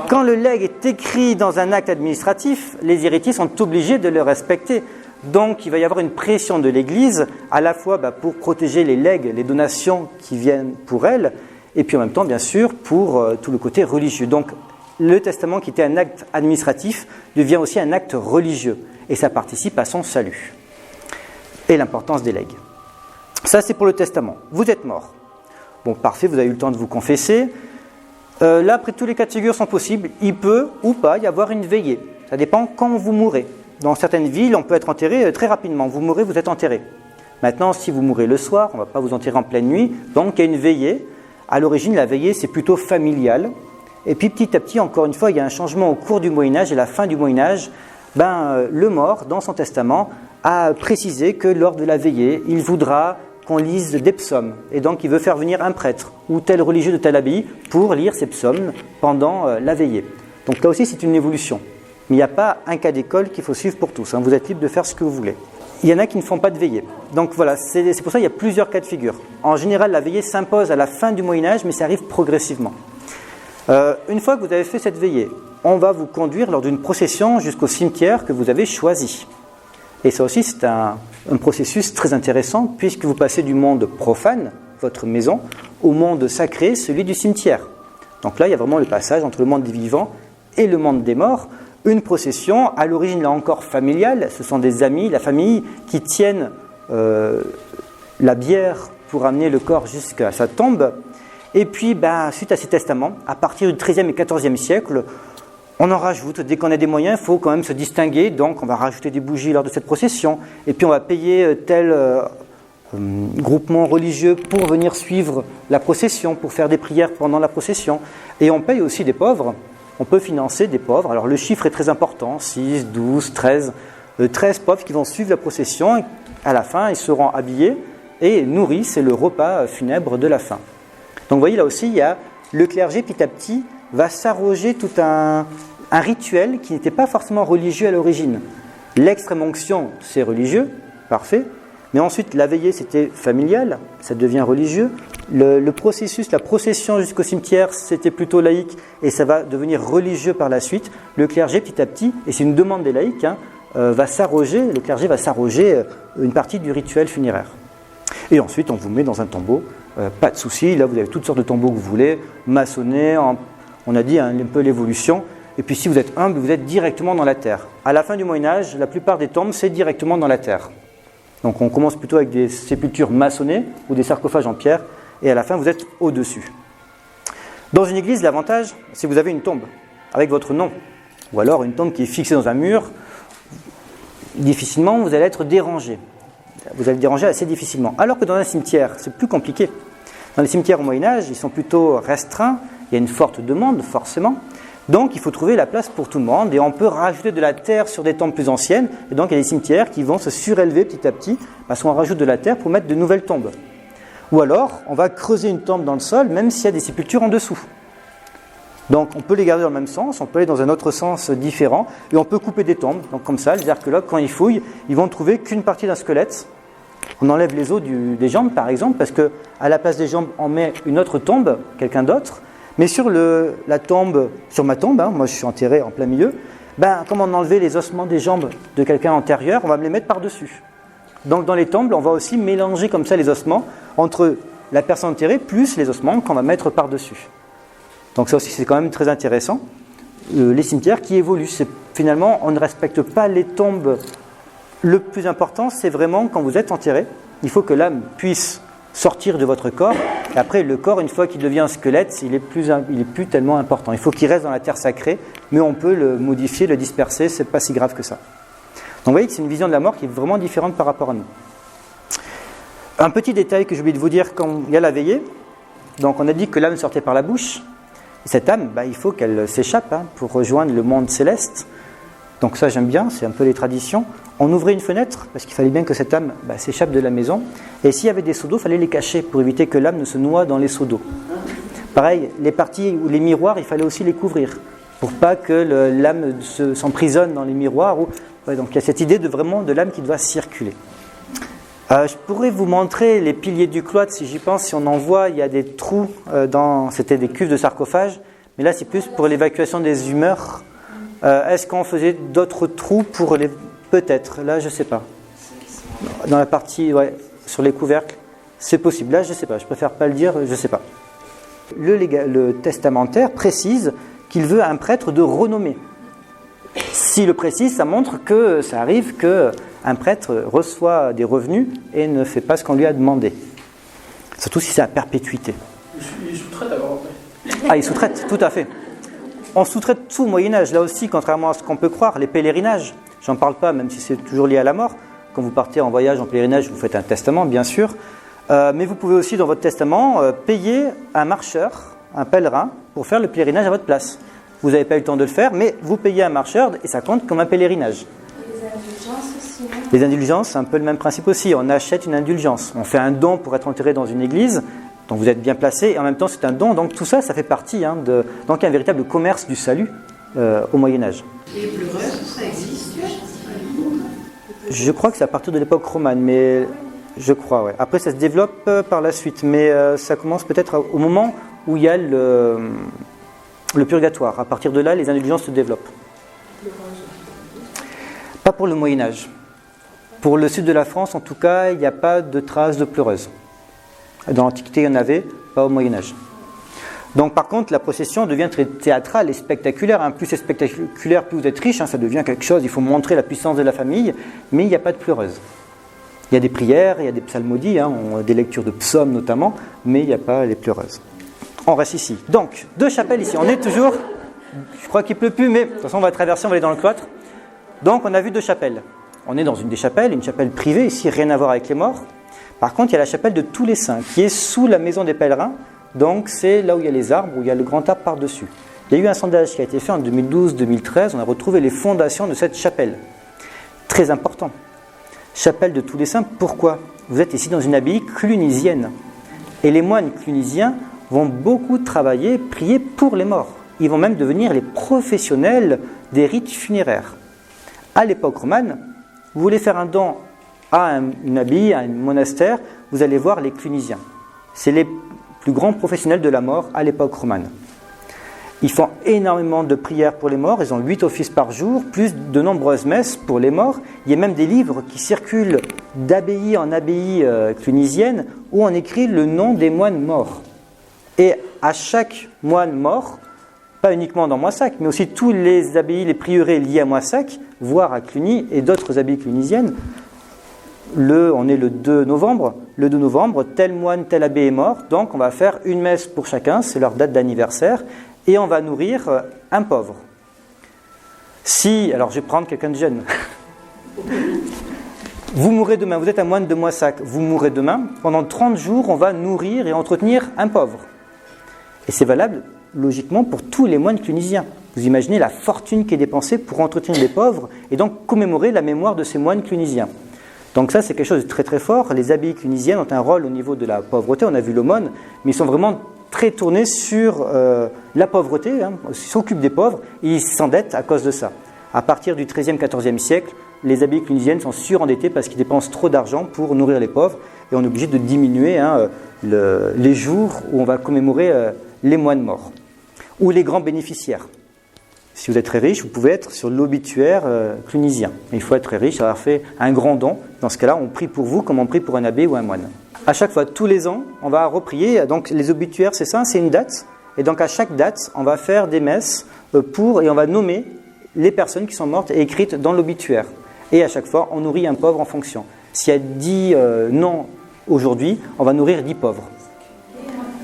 Quand le legs est écrit dans un acte administratif, les héritiers sont obligés de le respecter. Donc il va y avoir une pression de l'Église, à la fois pour protéger les legs, les donations qui viennent pour elle, et puis en même temps, bien sûr, pour tout le côté religieux. Donc le testament, qui était un acte administratif, devient aussi un acte religieux, et ça participe à son salut. Et l'importance des legs. Ça, c'est pour le testament. Vous êtes mort. Bon, parfait, vous avez eu le temps de vous confesser. Là, après, tous les cas de figure sont possibles. Il peut ou pas y avoir une veillée. Ça dépend quand vous mourrez. Dans certaines villes, on peut être enterré très rapidement. Vous mourrez, vous êtes enterré. Maintenant, si vous mourrez le soir, on ne va pas vous enterrer en pleine nuit. Donc, il y a une veillée. À l'origine, la veillée, c'est plutôt familial. Et puis, petit à petit, encore une fois, il y a un changement au cours du Moyen-Âge. Et à la fin du Moyen-Âge, le mort, dans son testament, a précisé que lors de la veillée, il voudra qu'on lise des psaumes. Et donc, il veut faire venir un prêtre ou tel religieux de telle abbaye pour lire ces psaumes pendant la veillée. Donc là aussi, c'est une évolution. Mais il n'y a pas un cas d'école qu'il faut suivre pour tous. Vous êtes libre de faire ce que vous voulez. Il y en a qui ne font pas de veillée. Donc voilà, c'est pour ça qu'il y a plusieurs cas de figure. En général, la veillée s'impose à la fin du Moyen-Âge, mais ça arrive progressivement. Une fois que vous avez fait cette veillée, on va vous conduire lors d'une procession jusqu'au cimetière que vous avez choisi. Et ça aussi, c'est un processus très intéressant, puisque vous passez du monde profane, votre maison, au monde sacré, celui du cimetière. Donc là, il y a vraiment le passage entre le monde des vivants et le monde des morts. Une procession, à l'origine, là encore, familiale. Ce sont des amis, la famille, qui tiennent la bière pour amener le corps jusqu'à sa tombe. Et puis, suite à ces testaments, à partir du XIIIe et XIVe siècle, on en rajoute. Dès qu'on a des moyens, il faut quand même se distinguer. Donc, on va rajouter des bougies lors de cette procession. Et puis, on va payer tel groupement religieux pour venir suivre la procession, pour faire des prières pendant la procession. Et on paye aussi des pauvres. On peut financer des pauvres. Alors, le chiffre est très important. 6, 12, 13. 13 pauvres qui vont suivre la procession. Et à la fin, ils seront habillés et nourris. C'est le repas funèbre de la fin. Donc, vous voyez, là aussi, il y a le clergé, petit à petit, va s'arroger tout un rituel qui n'était pas forcément religieux à l'origine. L'extrême-onction, c'est religieux, parfait. Mais ensuite, la veillée, c'était familial, ça devient religieux. Le processus, la procession jusqu'au cimetière, c'était plutôt laïque et ça va devenir religieux par la suite. Le clergé, petit à petit, et c'est une demande des laïcs, va s'arroger, le clergé va s'arroger une partie du rituel funéraire. Et ensuite, on vous met dans un tombeau, pas de souci, là vous avez toutes sortes de tombeaux que vous voulez, maçonnés, on a dit un peu l'évolution. Et puis si vous êtes humble, vous êtes directement dans la terre. À la fin du Moyen-Âge, la plupart des tombes, c'est directement dans la terre. Donc on commence plutôt avec des sépultures maçonnées ou des sarcophages en pierre, et à la fin vous êtes au-dessus. Dans une église, l'avantage, c'est que vous avez une tombe avec votre nom, ou alors une tombe qui est fixée dans un mur, difficilement vous allez être dérangé. Vous allez être dérangé assez difficilement. Alors que dans un cimetière, c'est plus compliqué. Dans les cimetières au Moyen-Âge, ils sont plutôt restreints, il y a une forte demande forcément. Donc il faut trouver la place pour tout le monde et on peut rajouter de la terre sur des tombes plus anciennes. Et donc il y a des cimetières qui vont se surélever petit à petit parce qu'on rajoute de la terre pour mettre de nouvelles tombes. Ou alors on va creuser une tombe dans le sol même s'il y a des sépultures en dessous. Donc on peut les garder dans le même sens, on peut aller dans un autre sens différent et on peut couper des tombes. Donc comme ça, les archéologues quand ils fouillent, ils vont trouver qu'une partie d'un squelette. On enlève les os des jambes par exemple parce qu'à la place des jambes on met une autre tombe, quelqu'un d'autre. Mais sur ma tombe, moi je suis enterré en plein milieu, comme on enlevait les ossements des jambes de quelqu'un antérieur, on va me les mettre par-dessus. Donc dans les tombes, on va aussi mélanger comme ça les ossements entre la personne enterrée plus les ossements qu'on va mettre par-dessus. Donc ça aussi c'est quand même très intéressant. Les cimetières qui évoluent, finalement on ne respecte pas les tombes. Le plus important c'est vraiment quand vous êtes enterré, il faut que l'âme puisse sortir de votre corps. Et après, le corps, une fois qu'il devient un squelette, il est plus tellement important. Il faut qu'il reste dans la terre sacrée, mais on peut le modifier, le disperser, c'est pas si grave que ça. Donc vous voyez que c'est une vision de la mort qui est vraiment différente par rapport à nous. Un petit détail que j'ai oublié de vous dire, quand il y a la veillée, donc on a dit que l'âme sortait par la bouche. Et cette âme, il faut qu'elle s'échappe pour rejoindre le monde céleste. Donc ça j'aime bien, c'est un peu les traditions. On ouvrait une fenêtre parce qu'il fallait bien que cette âme s'échappe de la maison. Et s'il y avait des seaux d'eau, il fallait les cacher pour éviter que l'âme ne se noie dans les seaux d'eau. Pareil, les parties ou les miroirs, il fallait aussi les couvrir pour pas que l'âme s'emprisonne dans les miroirs. Donc il y a cette idée de l'âme qui doit circuler. Je pourrais vous montrer les piliers du cloître si j'y pense. Si on en voit, il y a des trous c'était des cuves de sarcophage. Mais là, c'est plus pour l'évacuation des humeurs. Est-ce qu'on faisait d'autres trous pour les... Peut-être, là je ne sais pas. Dans la partie, sur les couvercles, c'est possible. Là je ne sais pas, je préfère pas le dire, je ne sais pas. Le testamentaire précise qu'il veut un prêtre de renommée. S'il le précise, ça montre que ça arrive qu'un prêtre reçoit des revenus et ne fait pas ce qu'on lui a demandé. Surtout si c'est à perpétuité. Il sous-traite alors après. Ah, il sous-traite, tout à fait. On sous-traite tout au Moyen-Âge, là aussi, contrairement à ce qu'on peut croire, les pèlerinages. J'en parle pas, même si c'est toujours lié à la mort. Quand vous partez en voyage, en pèlerinage, vous faites un testament, bien sûr. Mais vous pouvez aussi, dans votre testament, payer un marcheur, un pèlerin, pour faire le pèlerinage à votre place. Vous n'avez pas eu le temps de le faire, mais vous payez un marcheur et ça compte comme un pèlerinage. Et les indulgences aussi, non ? Les indulgences, c'est un peu le même principe aussi. On achète une indulgence. On fait un don pour être enterré dans une église, donc vous êtes bien placé, et en même temps, c'est un don. Donc tout ça, ça fait partie donc un véritable commerce du salut au Moyen-Âge. Les pleureuses, ça existe? Je crois que c'est à partir de l'époque romane, mais je crois, ouais. Après, ça se développe par la suite, mais ça commence peut-être au moment où il y a le purgatoire. À partir de là, les indulgences se développent. Pas pour le Moyen-Âge. Pour le sud de la France, en tout cas, il n'y a pas de traces de pleureuses. Dans l'Antiquité, il y en avait, pas au Moyen-Âge. Donc par contre, la procession devient très théâtrale et spectaculaire. Plus c'est spectaculaire, plus vous êtes riche, ça devient quelque chose, il faut montrer la puissance de la famille, mais il n'y a pas de pleureuse. Il y a des prières, il y a des psalmodies, des lectures de psaumes notamment, mais il n'y a pas les pleureuses. On reste ici. Donc, 2 chapelles ici. On est toujours, je crois qu'il ne pleut plus, mais de toute façon on va traverser, on va aller dans le cloître. Donc on a vu 2 chapelles. On est dans une des chapelles, une chapelle privée, ici rien à voir avec les morts. Par contre, il y a la chapelle de tous les saints, qui est sous la maison des pèlerins. Donc c'est là où il y a les arbres, où il y a le grand arbre par-dessus. Il y a eu un sondage qui a été fait en 2012-2013, on a retrouvé les fondations de cette chapelle. Très important. Chapelle de tous les saints, pourquoi ? Vous êtes ici dans une abbaye clunisienne. Et les moines clunisiens vont beaucoup travailler, prier pour les morts. Ils vont même devenir les professionnels des rites funéraires. À l'époque romane, vous voulez faire un don à une abbaye, à un monastère, vous allez voir les clunisiens. C'est les plus grands professionnels de la mort à l'époque romane. Ils font énormément de prières pour les morts, ils ont 8 offices par jour, plus de nombreuses messes pour les morts. Il y a même des livres qui circulent d'abbaye en abbaye clunisienne où on écrit le nom des moines morts. Et à chaque moine mort, pas uniquement dans Moissac, mais aussi tous les abbayes, les prieurés liés à Moissac, voire à Cluny et d'autres abbayes clunisiennes, on est le 2 novembre, tel moine, tel abbé est mort, donc on va faire une messe pour chacun, c'est leur date d'anniversaire, et on va nourrir un pauvre. Alors je vais prendre quelqu'un de jeune. Vous mourrez demain, vous êtes un moine de Moissac, vous mourrez demain, pendant 30 jours, on va nourrir et entretenir un pauvre. Et c'est valable, logiquement, pour tous les moines clunisiens. Vous imaginez la fortune qui est dépensée pour entretenir des pauvres, et donc commémorer la mémoire de ces moines clunisiens. Donc ça, c'est quelque chose de très très fort. Les abbayes clunisiennes ont un rôle au niveau de la pauvreté. On a vu l'aumône, mais ils sont vraiment très tournés sur la pauvreté. Ils s'occupent des pauvres et ils s'endettent à cause de ça. À partir du XIIIe, XIVe siècle, les abbayes clunisiennes sont surendettées parce qu'ils dépensent trop d'argent pour nourrir les pauvres et on est obligé de diminuer les jours où on va commémorer les moines morts ou les grands bénéficiaires. Si vous êtes très riche, vous pouvez être sur l'obituaire clunisien. Il faut être très riche, avoir fait un grand don. Dans ce cas-là, on prie pour vous comme on prie pour un abbé ou un moine. À chaque fois, tous les ans, on va reprier. Donc les obituaires, c'est ça, c'est une date. Et donc à chaque date, on va faire des messes et on va nommer les personnes qui sont mortes et écrites dans l'obituaire. Et à chaque fois, on nourrit un pauvre en fonction. S'il y a 10 noms aujourd'hui, on va nourrir 10 pauvres.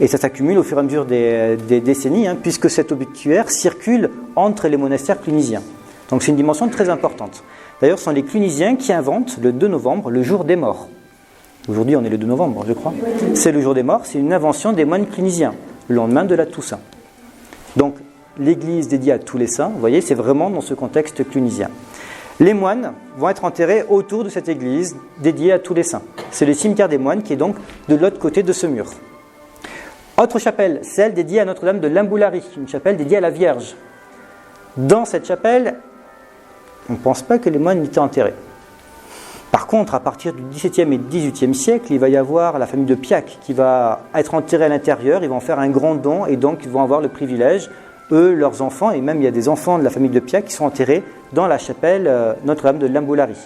Et ça s'accumule au fur et à mesure des décennies, puisque cet obituaire circule entre les monastères clunisiens. Donc c'est une dimension très importante. D'ailleurs, ce sont les clunisiens qui inventent le 2 novembre, le jour des morts. Aujourd'hui, on est le 2 novembre, je crois. C'est le jour des morts, c'est une invention des moines clunisiens, le lendemain de la Toussaint. Donc, l'église dédiée à tous les saints, vous voyez, c'est vraiment dans ce contexte clunisien. Les moines vont être enterrés autour de cette église dédiée à tous les saints. C'est le cimetière des moines qui est donc de l'autre côté de ce mur. Autre chapelle, celle dédiée à Notre-Dame de Limboulary, une chapelle dédiée à la Vierge. Dans cette chapelle, on ne pense pas que les moines étaient enterrés. Par contre, à partir du XVIIe et XVIIIe siècle, il va y avoir la famille de Piac qui va être enterrée à l'intérieur, ils vont faire un grand don et donc ils vont avoir le privilège, eux, leurs enfants, et même il y a des enfants de la famille de Piac qui sont enterrés dans la chapelle Notre-Dame de Limboulary.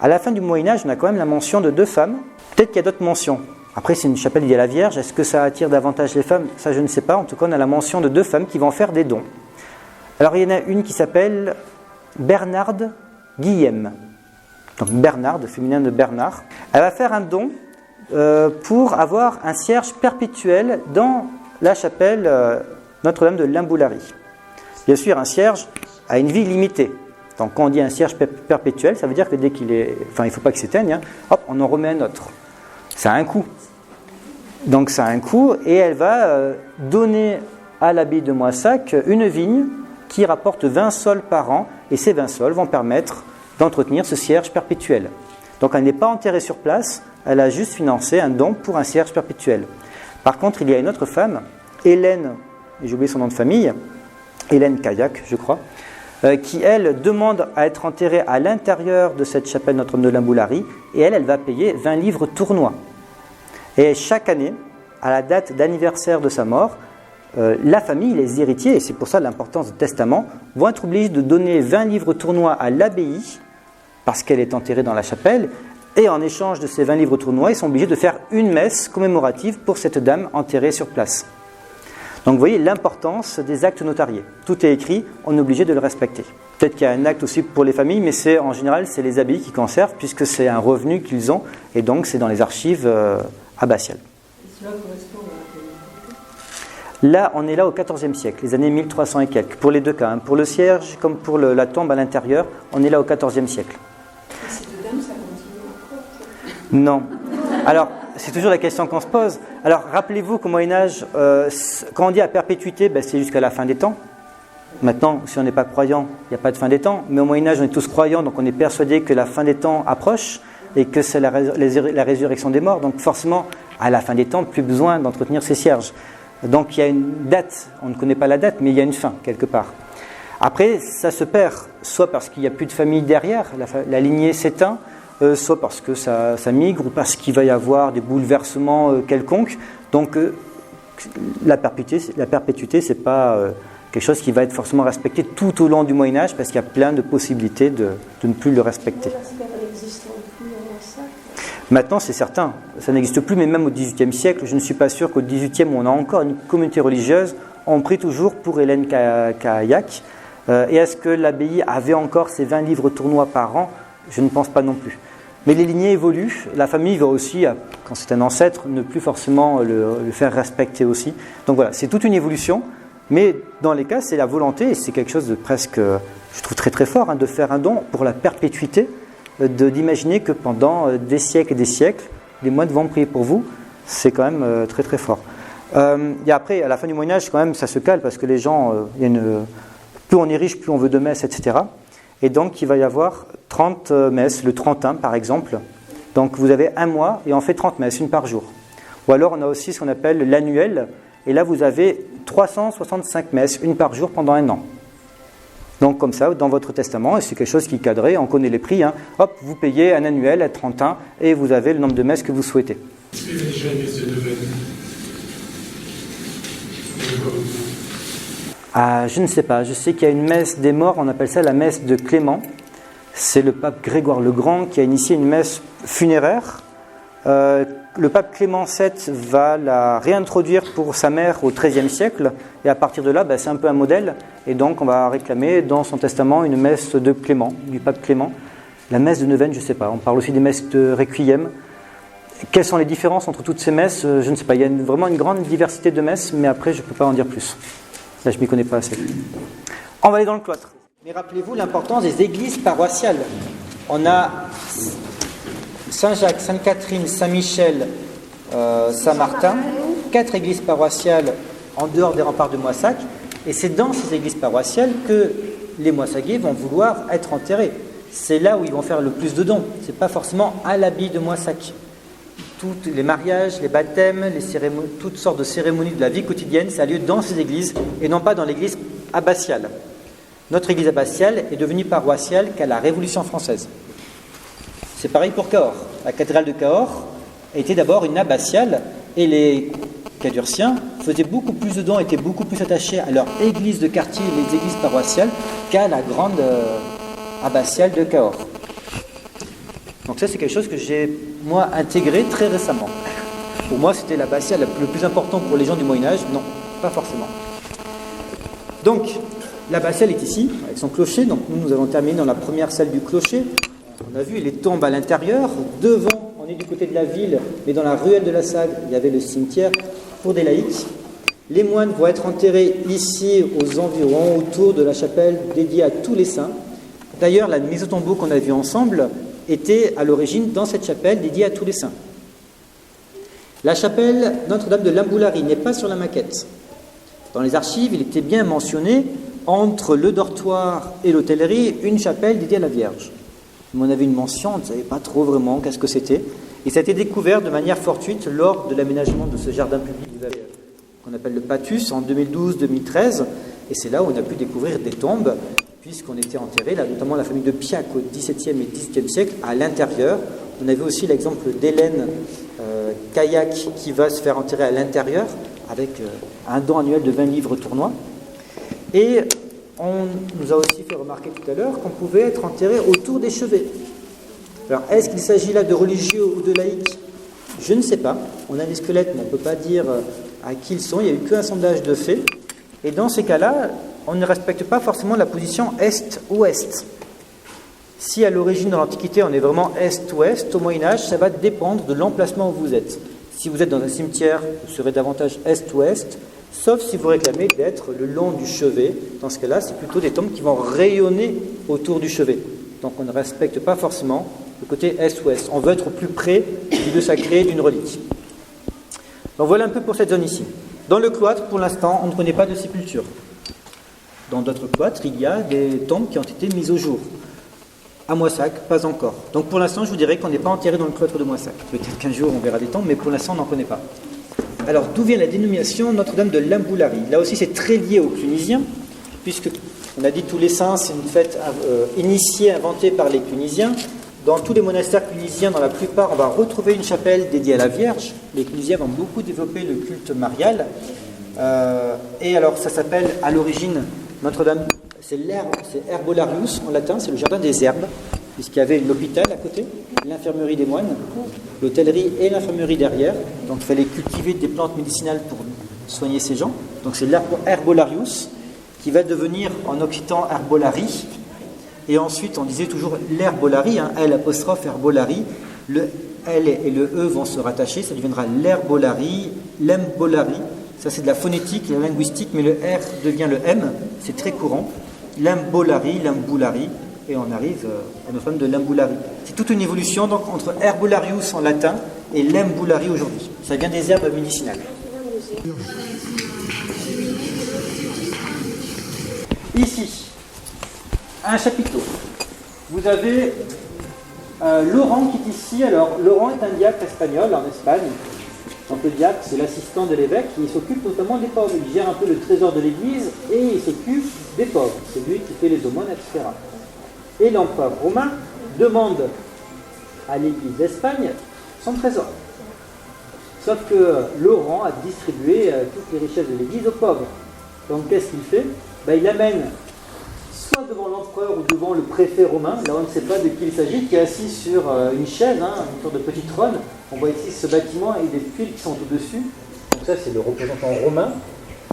À la fin du Moyen-Âge, on a quand même la mention de 2 femmes, peut-être qu'il y a d'autres mentions. Après, c'est une chapelle dédiée à la Vierge. Est-ce que ça attire davantage les femmes ? Ça, je ne sais pas. En tout cas, on a la mention de 2 femmes qui vont faire des dons. Alors, il y en a une qui s'appelle Bernarde Guillem. Donc, Bernarde, féminin de Bernard. Elle va faire un don pour avoir un cierge perpétuel dans la chapelle Notre-Dame de Limboulary. Bien sûr, un cierge a une vie limitée. Donc, quand on dit un cierge perpétuel, ça veut dire que dès qu'il est... Enfin, il ne faut pas qu'il s'éteigne. Hop, on en remet un autre. Ça a un coût. Donc ça a un coût et elle va donner à l'abbaye de Moissac une vigne qui rapporte 20 sols par an et ces 20 sols vont permettre d'entretenir ce cierge perpétuel. Donc elle n'est pas enterrée sur place, elle a juste financé un don pour un cierge perpétuel. Par contre, il y a une autre femme, Hélène, j'ai oublié son nom de famille, Hélène Caillac, je crois, qui, elle, demande à être enterrée à l'intérieur de cette chapelle Notre-Dame de Limboulary et elle va payer 20 livres tournois. Et chaque année, à la date d'anniversaire de sa mort, la famille, les héritiers, et c'est pour ça l'importance du testament, vont être obligés de donner 20 livres tournois à l'abbaye, parce qu'elle est enterrée dans la chapelle, et en échange de ces 20 livres tournois, ils sont obligés de faire une messe commémorative pour cette dame enterrée sur place. Donc vous voyez l'importance des actes notariés. Tout est écrit, on est obligé de le respecter. Peut-être qu'il y a un acte aussi pour les familles, mais en général, c'est les abbayes qui conservent, puisque c'est un revenu qu'ils ont, et donc c'est dans les archives abbatiales. Et cela correspond à Là, on est là au XIVe siècle, les années 1300 et quelques, pour les deux cas. Pour le cierge comme pour la tombe à l'intérieur, on est là au XIVe siècle. Et ces deux dames, ça continue encore? Non. Alors, c'est toujours la question qu'on se pose. Alors, rappelez-vous qu'au Moyen-Âge, quand on dit à perpétuité, c'est jusqu'à la fin des temps. Maintenant, si on n'est pas croyant, il n'y a pas de fin des temps. Mais au Moyen-Âge, on est tous croyants, donc on est persuadé que la fin des temps approche et que c'est la résurrection des morts. Donc forcément, à la fin des temps, plus besoin d'entretenir ces cierges. Donc il y a une date, on ne connaît pas la date, mais il y a une fin, quelque part. Après, ça se perd, soit parce qu'il n'y a plus de famille derrière, la lignée s'éteint, soit parce que ça migre, ou parce qu'il va y avoir des bouleversements quelconques. Donc la perpétuité, ce n'est pas quelque chose qui va être forcément respecté tout au long du Moyen-Âge, parce qu'il y a plein de possibilités de ne plus le respecter. Maintenant, c'est certain, ça n'existe plus, mais même au XVIIIe siècle, je ne suis pas sûr qu'au XVIIIe, où on a encore une communauté religieuse, on prie toujours pour Hélène Caillac. Et est-ce que l'abbaye avait encore ses 20 livres tournois par an? Je ne pense pas non plus. Mais les lignées évoluent, la famille va aussi, quand c'est un ancêtre, ne plus forcément le faire respecter aussi. Donc voilà, c'est toute une évolution, mais dans les cas, c'est la volonté, et c'est quelque chose de presque, je trouve très très fort, de faire un don pour la perpétuité, d'imaginer que pendant des siècles et des siècles, les moines vont prier pour vous, c'est quand même très très fort. Et après, à la fin du Moyen-Âge, quand même, ça se cale parce que les gens, plus on est riche, plus on veut de messes, etc. Et donc, il va y avoir 30 messes, le 31 par exemple. Donc, vous avez un mois et on fait 30 messes, une par jour. Ou alors, on a aussi ce qu'on appelle l'annuel. Et là, vous avez 365 messes, une par jour pendant un an. Donc comme ça, dans votre testament, et c'est quelque chose qui est cadré, on connaît les prix, hop, vous payez un annuel à 31 et vous avez le nombre de messes que vous souhaitez. Est-ce qu'il y a déjà une messe de neuvaine? Je ne sais pas, je sais qu'il y a une messe des morts, on appelle ça la messe de Clément. C'est le pape Grégoire le Grand qui a initié une messe funéraire. Le pape Clément VII va la réintroduire pour sa mère au XIIIe siècle, et à partir de là, c'est un peu un modèle, et donc on va réclamer dans son testament une messe de Clément, du pape Clément. La messe de neuvaine, je ne sais pas, on parle aussi des messes de requiem. Quelles sont les différences entre toutes ces messes? Je ne sais pas, il y a vraiment une grande diversité de messes, mais après je ne peux pas en dire plus. Là, je ne m'y connais pas assez. On va aller dans le cloître. Mais rappelez-vous l'importance des églises paroissiales. On a Saint-Jacques, Sainte-Catherine, Saint-Michel, Saint-Martin, 4 églises paroissiales en dehors des remparts de Moissac, et c'est dans ces églises paroissiales que les Moissaguais vont vouloir être enterrés. C'est là où ils vont faire le plus de dons. Ce n'est pas forcément à l'abbaye de Moissac. Tous les mariages, les baptêmes, toutes sortes de cérémonies de la vie quotidienne, ça a lieu dans ces églises et non pas dans l'église abbatiale. Notre église abbatiale est devenue paroissiale qu'à la Révolution française. C'est pareil pour Cahors. La cathédrale de Cahors était d'abord une abbatiale et les Cadurciens faisaient beaucoup plus de dons, étaient beaucoup plus attachés à leur église de quartier, les églises paroissiales, qu'à la grande abbatiale de Cahors. Donc ça, c'est quelque chose que j'ai, moi, intégré très récemment. Pour moi, c'était l'abbatiale le plus important pour les gens du Moyen-Âge. Non, pas forcément. Donc, l'abbatiale est ici, avec son clocher. Donc nous avons terminé dans la première salle du clocher. On a vu les tombes à l'intérieur. Devant, on est du côté de la ville, mais dans la ruelle de la Sague, il y avait le cimetière pour des laïcs. Les moines vont être enterrés ici, aux environs, autour de la chapelle dédiée à tous les saints. D'ailleurs, la mise au tombeau qu'on a vue ensemble était à l'origine dans cette chapelle dédiée à tous les saints. La chapelle Notre-Dame de l'Amboulari n'est pas sur la maquette. Dans les archives, il était bien mentionné, entre le dortoir et l'hôtellerie, une chapelle dédiée à la Vierge. Mais on avait une mention, on ne savait pas trop vraiment qu'est-ce que c'était. Et ça a été découvert de manière fortuite lors de l'aménagement de ce jardin public qu'on appelle le Patus en 2012-2013. Et c'est là où on a pu découvrir des tombes, puisqu'on était enterrés, là, notamment la famille de Piac au XVIIe et XVIIIe siècle, à l'intérieur. On avait aussi l'exemple d'Hélène Caillac qui va se faire enterrer à l'intérieur, avec un don annuel de 20 livres tournois. Et on nous a aussi fait remarquer tout à l'heure qu'on pouvait être enterré autour des chevets. Alors, est-ce qu'il s'agit là de religieux ou de laïcs? Je ne sais pas. On a des squelettes, mais on ne peut pas dire à qui ils sont. Il n'y a eu qu'un sondage de fait. Et dans ces cas-là, on ne respecte pas forcément la position est-ouest. Si à l'origine, dans l'Antiquité, on est vraiment est-ouest, au Moyen-Âge, ça va dépendre de l'emplacement où vous êtes. Si vous êtes dans un cimetière, vous serez davantage est-ouest, sauf si vous réclamez d'être le long du chevet. Dans ce cas-là, c'est plutôt des tombes qui vont rayonner autour du chevet. Donc on ne respecte pas forcément le côté est-ouest. On veut être au plus près du lieu sacré d'une relique. Donc voilà un peu pour cette zone ici. Dans le cloître, pour l'instant, on ne connaît pas de sépulture. Dans d'autres cloîtres, il y a des tombes qui ont été mises au jour. À Moissac, pas encore. Donc pour l'instant, je vous dirais qu'on n'est pas enterré dans le cloître de Moissac. Peut-être qu'un jour, on verra des tombes, mais pour l'instant, on n'en connaît pas. Alors, d'où vient la dénomination Notre-Dame de Limboulari? Là aussi, c'est très lié aux Clunisiens, puisque, on a dit tous les saints, c'est une fête initiée, inventée par les Clunisiens. Dans tous les monastères clunisiens, dans la plupart, on va retrouver une chapelle dédiée à la Vierge. Les Clunisiens vont beaucoup développer le culte marial. Et alors, ça s'appelle à l'origine Notre-Dame, c'est Herbolarius en latin, c'est le jardin des herbes, puisqu'il y avait l'hôpital à côté, l'infirmerie des moines, l'hôtellerie et l'infirmerie derrière. Donc il fallait cultiver des plantes médicinales pour soigner ces gens. Donc c'est l'Herbolarius qui va devenir en occitan Herbolari. Et ensuite on disait toujours l'herbolari, L apostrophe herbolari. Le L et le E vont se rattacher, ça deviendra l'herbolari, l'embolari. Ça c'est de la phonétique, la linguistique, mais le R devient le M, c'est très courant. L'embolari, l'emboulari, et on arrive à notre Dame de Limboulari. C'est toute une évolution donc entre Herbolarius en latin et l'emboulari aujourd'hui. Ça vient des herbes médicinales. Ici, un chapiteau. Vous avez Laurent qui est ici. Alors, Laurent est un diacre espagnol en Espagne. Donc le diacre, c'est l'assistant de l'évêque, il s'occupe notamment des pauvres. Il gère un peu le trésor de l'église et il s'occupe des pauvres. C'est lui qui fait les aumônes, etc. Et l'empereur romain demande à l'église d'Espagne son trésor. Sauf que Laurent a distribué toutes les richesses de l'église aux pauvres. Donc qu'est-ce qu'il fait? Il amène soit devant l'empereur ou devant le préfet romain, là on ne sait pas de qui il s'agit, qui est assis sur une chaise, une sorte de petit trône. On voit ici ce bâtiment et des tuiles qui sont au-dessus. Donc ça c'est le représentant romain.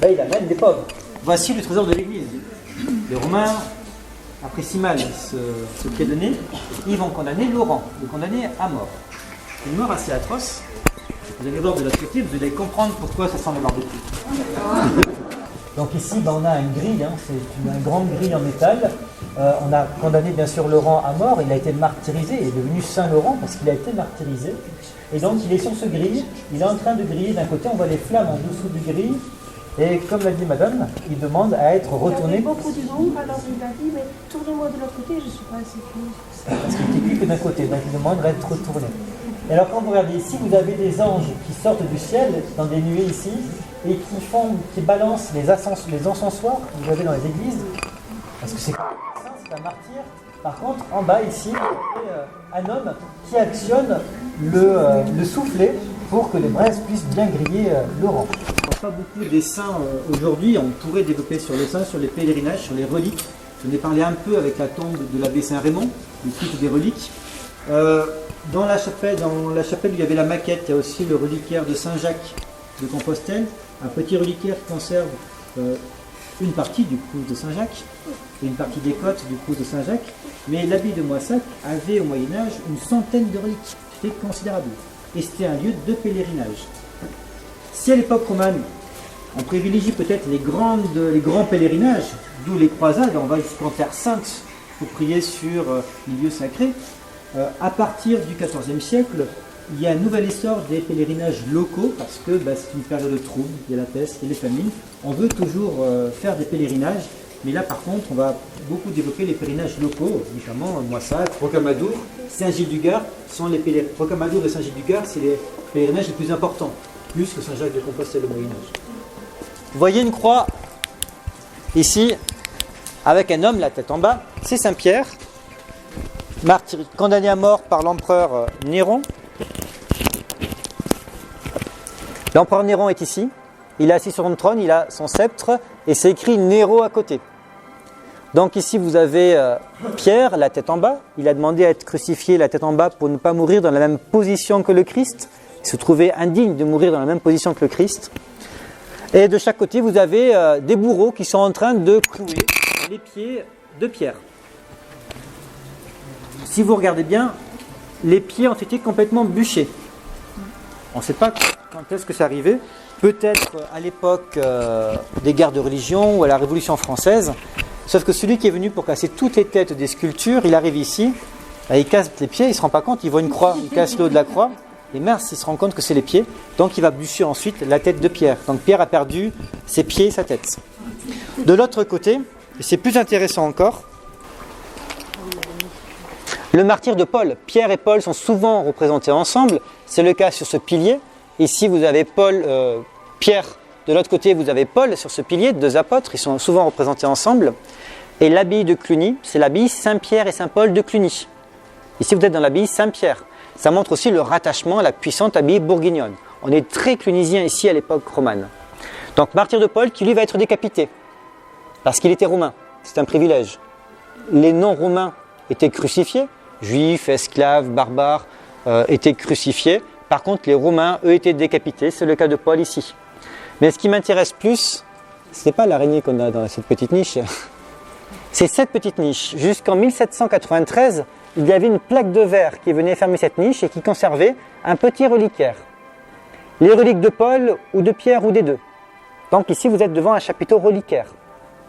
Là il amène des pauvres. Voici le trésor de l'église. Les Romains apprécient mal ce qui est donné. Ils vont condamner Laurent, le condamner à mort. Une mort assez atroce. Vous allez voir de l'autre côté, vous allez comprendre pourquoi ça sent le barbecue. Donc ici, on a une grille, c'est une grande grille en métal. On a condamné bien sûr Laurent à mort, il a été martyrisé, il est devenu Saint Laurent parce qu'il a été martyrisé. Et donc il est sur ce grille, il est en train de griller d'un côté, on voit les flammes en dessous du grille. Et comme l'a dit madame, il demande à être retourné. Il y avait beaucoup de monde, alors il a dit, mais tournez-moi de l'autre côté, je ne suis pas assez close. Parce qu'il n'était plus que d'un côté, donc il demande à être retourné. Et alors quand vous regardez ici, vous avez des anges qui sortent du ciel, dans des nuées ici, et qui balancent les encensoirs que vous avez dans les églises, parce que c'est un martyr. Par contre, en bas ici, vous avez un homme qui actionne le soufflet pour que les braises puissent bien griller Laurent. On ne parle pas beaucoup des saints aujourd'hui, on pourrait développer sur les saints, sur les pèlerinages, sur les reliques. J'en ai parlé un peu avec la tombe de l'abbé Saint-Raymond, le culte des reliques. Dans la chapelle où il y avait la maquette, il y a aussi le reliquaire de Saint-Jacques de Compostelle, un petit reliquaire qui conserve une partie du crous de Saint-Jacques et une partie des côtes du crous de Saint-Jacques. Mais l'abbaye de Moissac avait au Moyen-Âge une centaine de reliques. C'était considérable. Et c'était un lieu de pèlerinage. Si à l'époque romane, on privilégie peut-être les grands pèlerinages, d'où les croisades, on va jusqu'en Terre Sainte pour prier sur les lieux sacrés, à partir du XIVe siècle, il y a un nouvel essor des pèlerinages locaux parce que c'est une période de trouble, il y a la peste, il y a les famines. On veut toujours faire des pèlerinages, mais là par contre on va beaucoup développer les pèlerinages locaux, notamment Moissac, Rocamadour, Saint-Gilles-du-Gard. Rocamadour et Saint-Gilles-du-Gard, c'est les pèlerinages les plus importants, plus que Saint-Jacques de Compostelle au Moyen-Âge. Vous voyez une croix ici avec un homme la tête en bas, c'est Saint-Pierre, martyr, condamné à mort par l'empereur Néron. L'empereur Néron est ici. il est assis sur son trône, il a son sceptre et c'est écrit Nero à côté. Donc ici vous avez Pierre, la tête en bas. Il a demandé à être crucifié la tête en bas pour ne pas mourir dans la même position que le Christ. Il se trouvait indigne de mourir dans la même position que le Christ. Et de chaque côté vous avez des bourreaux qui sont en train de clouer les pieds de Pierre. Si vous regardez bien, les pieds ont été complètement bûchés. On ne sait pas quand est-ce que c'est arrivé. Peut-être à l'époque des guerres de religion ou à la Révolution française. Sauf que celui qui est venu pour casser toutes les têtes des sculptures, il arrive ici, il casse les pieds, il ne se rend pas compte, il voit une croix, il casse le haut de la croix, et mince, il se rend compte que c'est les pieds, donc il va bûcher ensuite la tête de Pierre. Donc Pierre a perdu ses pieds et sa tête. De l'autre côté, et c'est plus intéressant encore, le martyre de Paul. Pierre et Paul sont souvent représentés ensemble, c'est le cas sur ce pilier. Ici vous avez Pierre. De l'autre côté, vous avez Paul sur ce pilier, deux apôtres, ils sont souvent représentés ensemble. Et l'abbaye de Cluny, c'est l'abbaye Saint-Pierre et Saint-Paul de Cluny. Ici, vous êtes dans l'abbaye Saint-Pierre. Ça montre aussi le rattachement à la puissante abbaye bourguignonne. On est très clunisien ici à l'époque romane. Donc, martyr de Paul qui lui va être décapité, parce qu'il était romain. C'est un privilège. Les non-romains étaient crucifiés, juifs, esclaves, barbares, étaient crucifiés. Par contre, les Romains, eux, étaient décapités. C'est le cas de Paul ici. Mais ce qui m'intéresse plus, ce n'est pas l'araignée qu'on a dans cette petite niche, c'est cette petite niche. Jusqu'en 1793, il y avait une plaque de verre qui venait fermer cette niche et qui conservait un petit reliquaire. Les reliques de Paul ou de Pierre ou des deux. Donc ici, vous êtes devant un chapiteau reliquaire.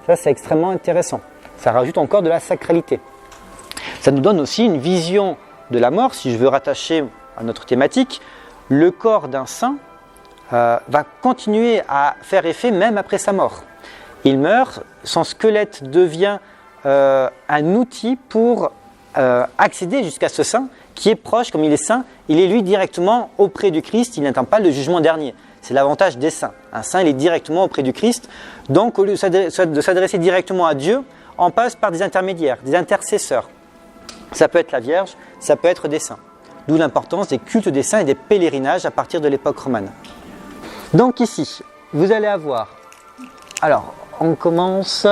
Ça, c'est extrêmement intéressant. Ça rajoute encore de la sacralité. Ça nous donne aussi une vision de la mort, si je veux rattacher à notre thématique. Le corps d'un saint va continuer à faire effet même après sa mort. Il meurt, son squelette devient un outil pour accéder jusqu'à ce saint qui est proche, comme il est saint, il est lui directement auprès du Christ, il n'attend pas le jugement dernier. C'est l'avantage des saints. Un saint, il est directement auprès du Christ. Donc, au lieu de s'adresser directement à Dieu, on passe par des intermédiaires, des intercesseurs. Ça peut être la Vierge, ça peut être des saints. D'où l'importance des cultes des saints et des pèlerinages à partir de l'époque romane. Donc ici, vous allez avoir, alors on commence,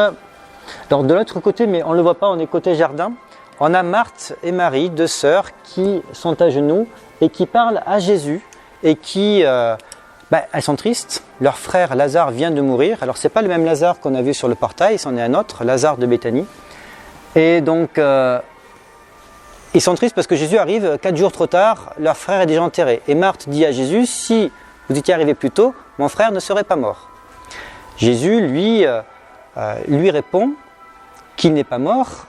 alors de l'autre côté, mais on ne le voit pas, on est côté jardin, on a Marthe et Marie, deux sœurs qui sont à genoux et qui parlent à Jésus et qui, elles sont tristes, leur frère Lazare vient de mourir, alors c'est pas le même Lazare qu'on a vu sur le portail, c'en est un autre, Lazare de Béthanie, et donc ils sont tristes parce que Jésus arrive 4 jours trop tard, leur frère est déjà enterré, et Marthe dit à Jésus, si vous étiez arrivé plus tôt, mon frère ne serait pas mort. Jésus, lui répond qu'il n'est pas mort.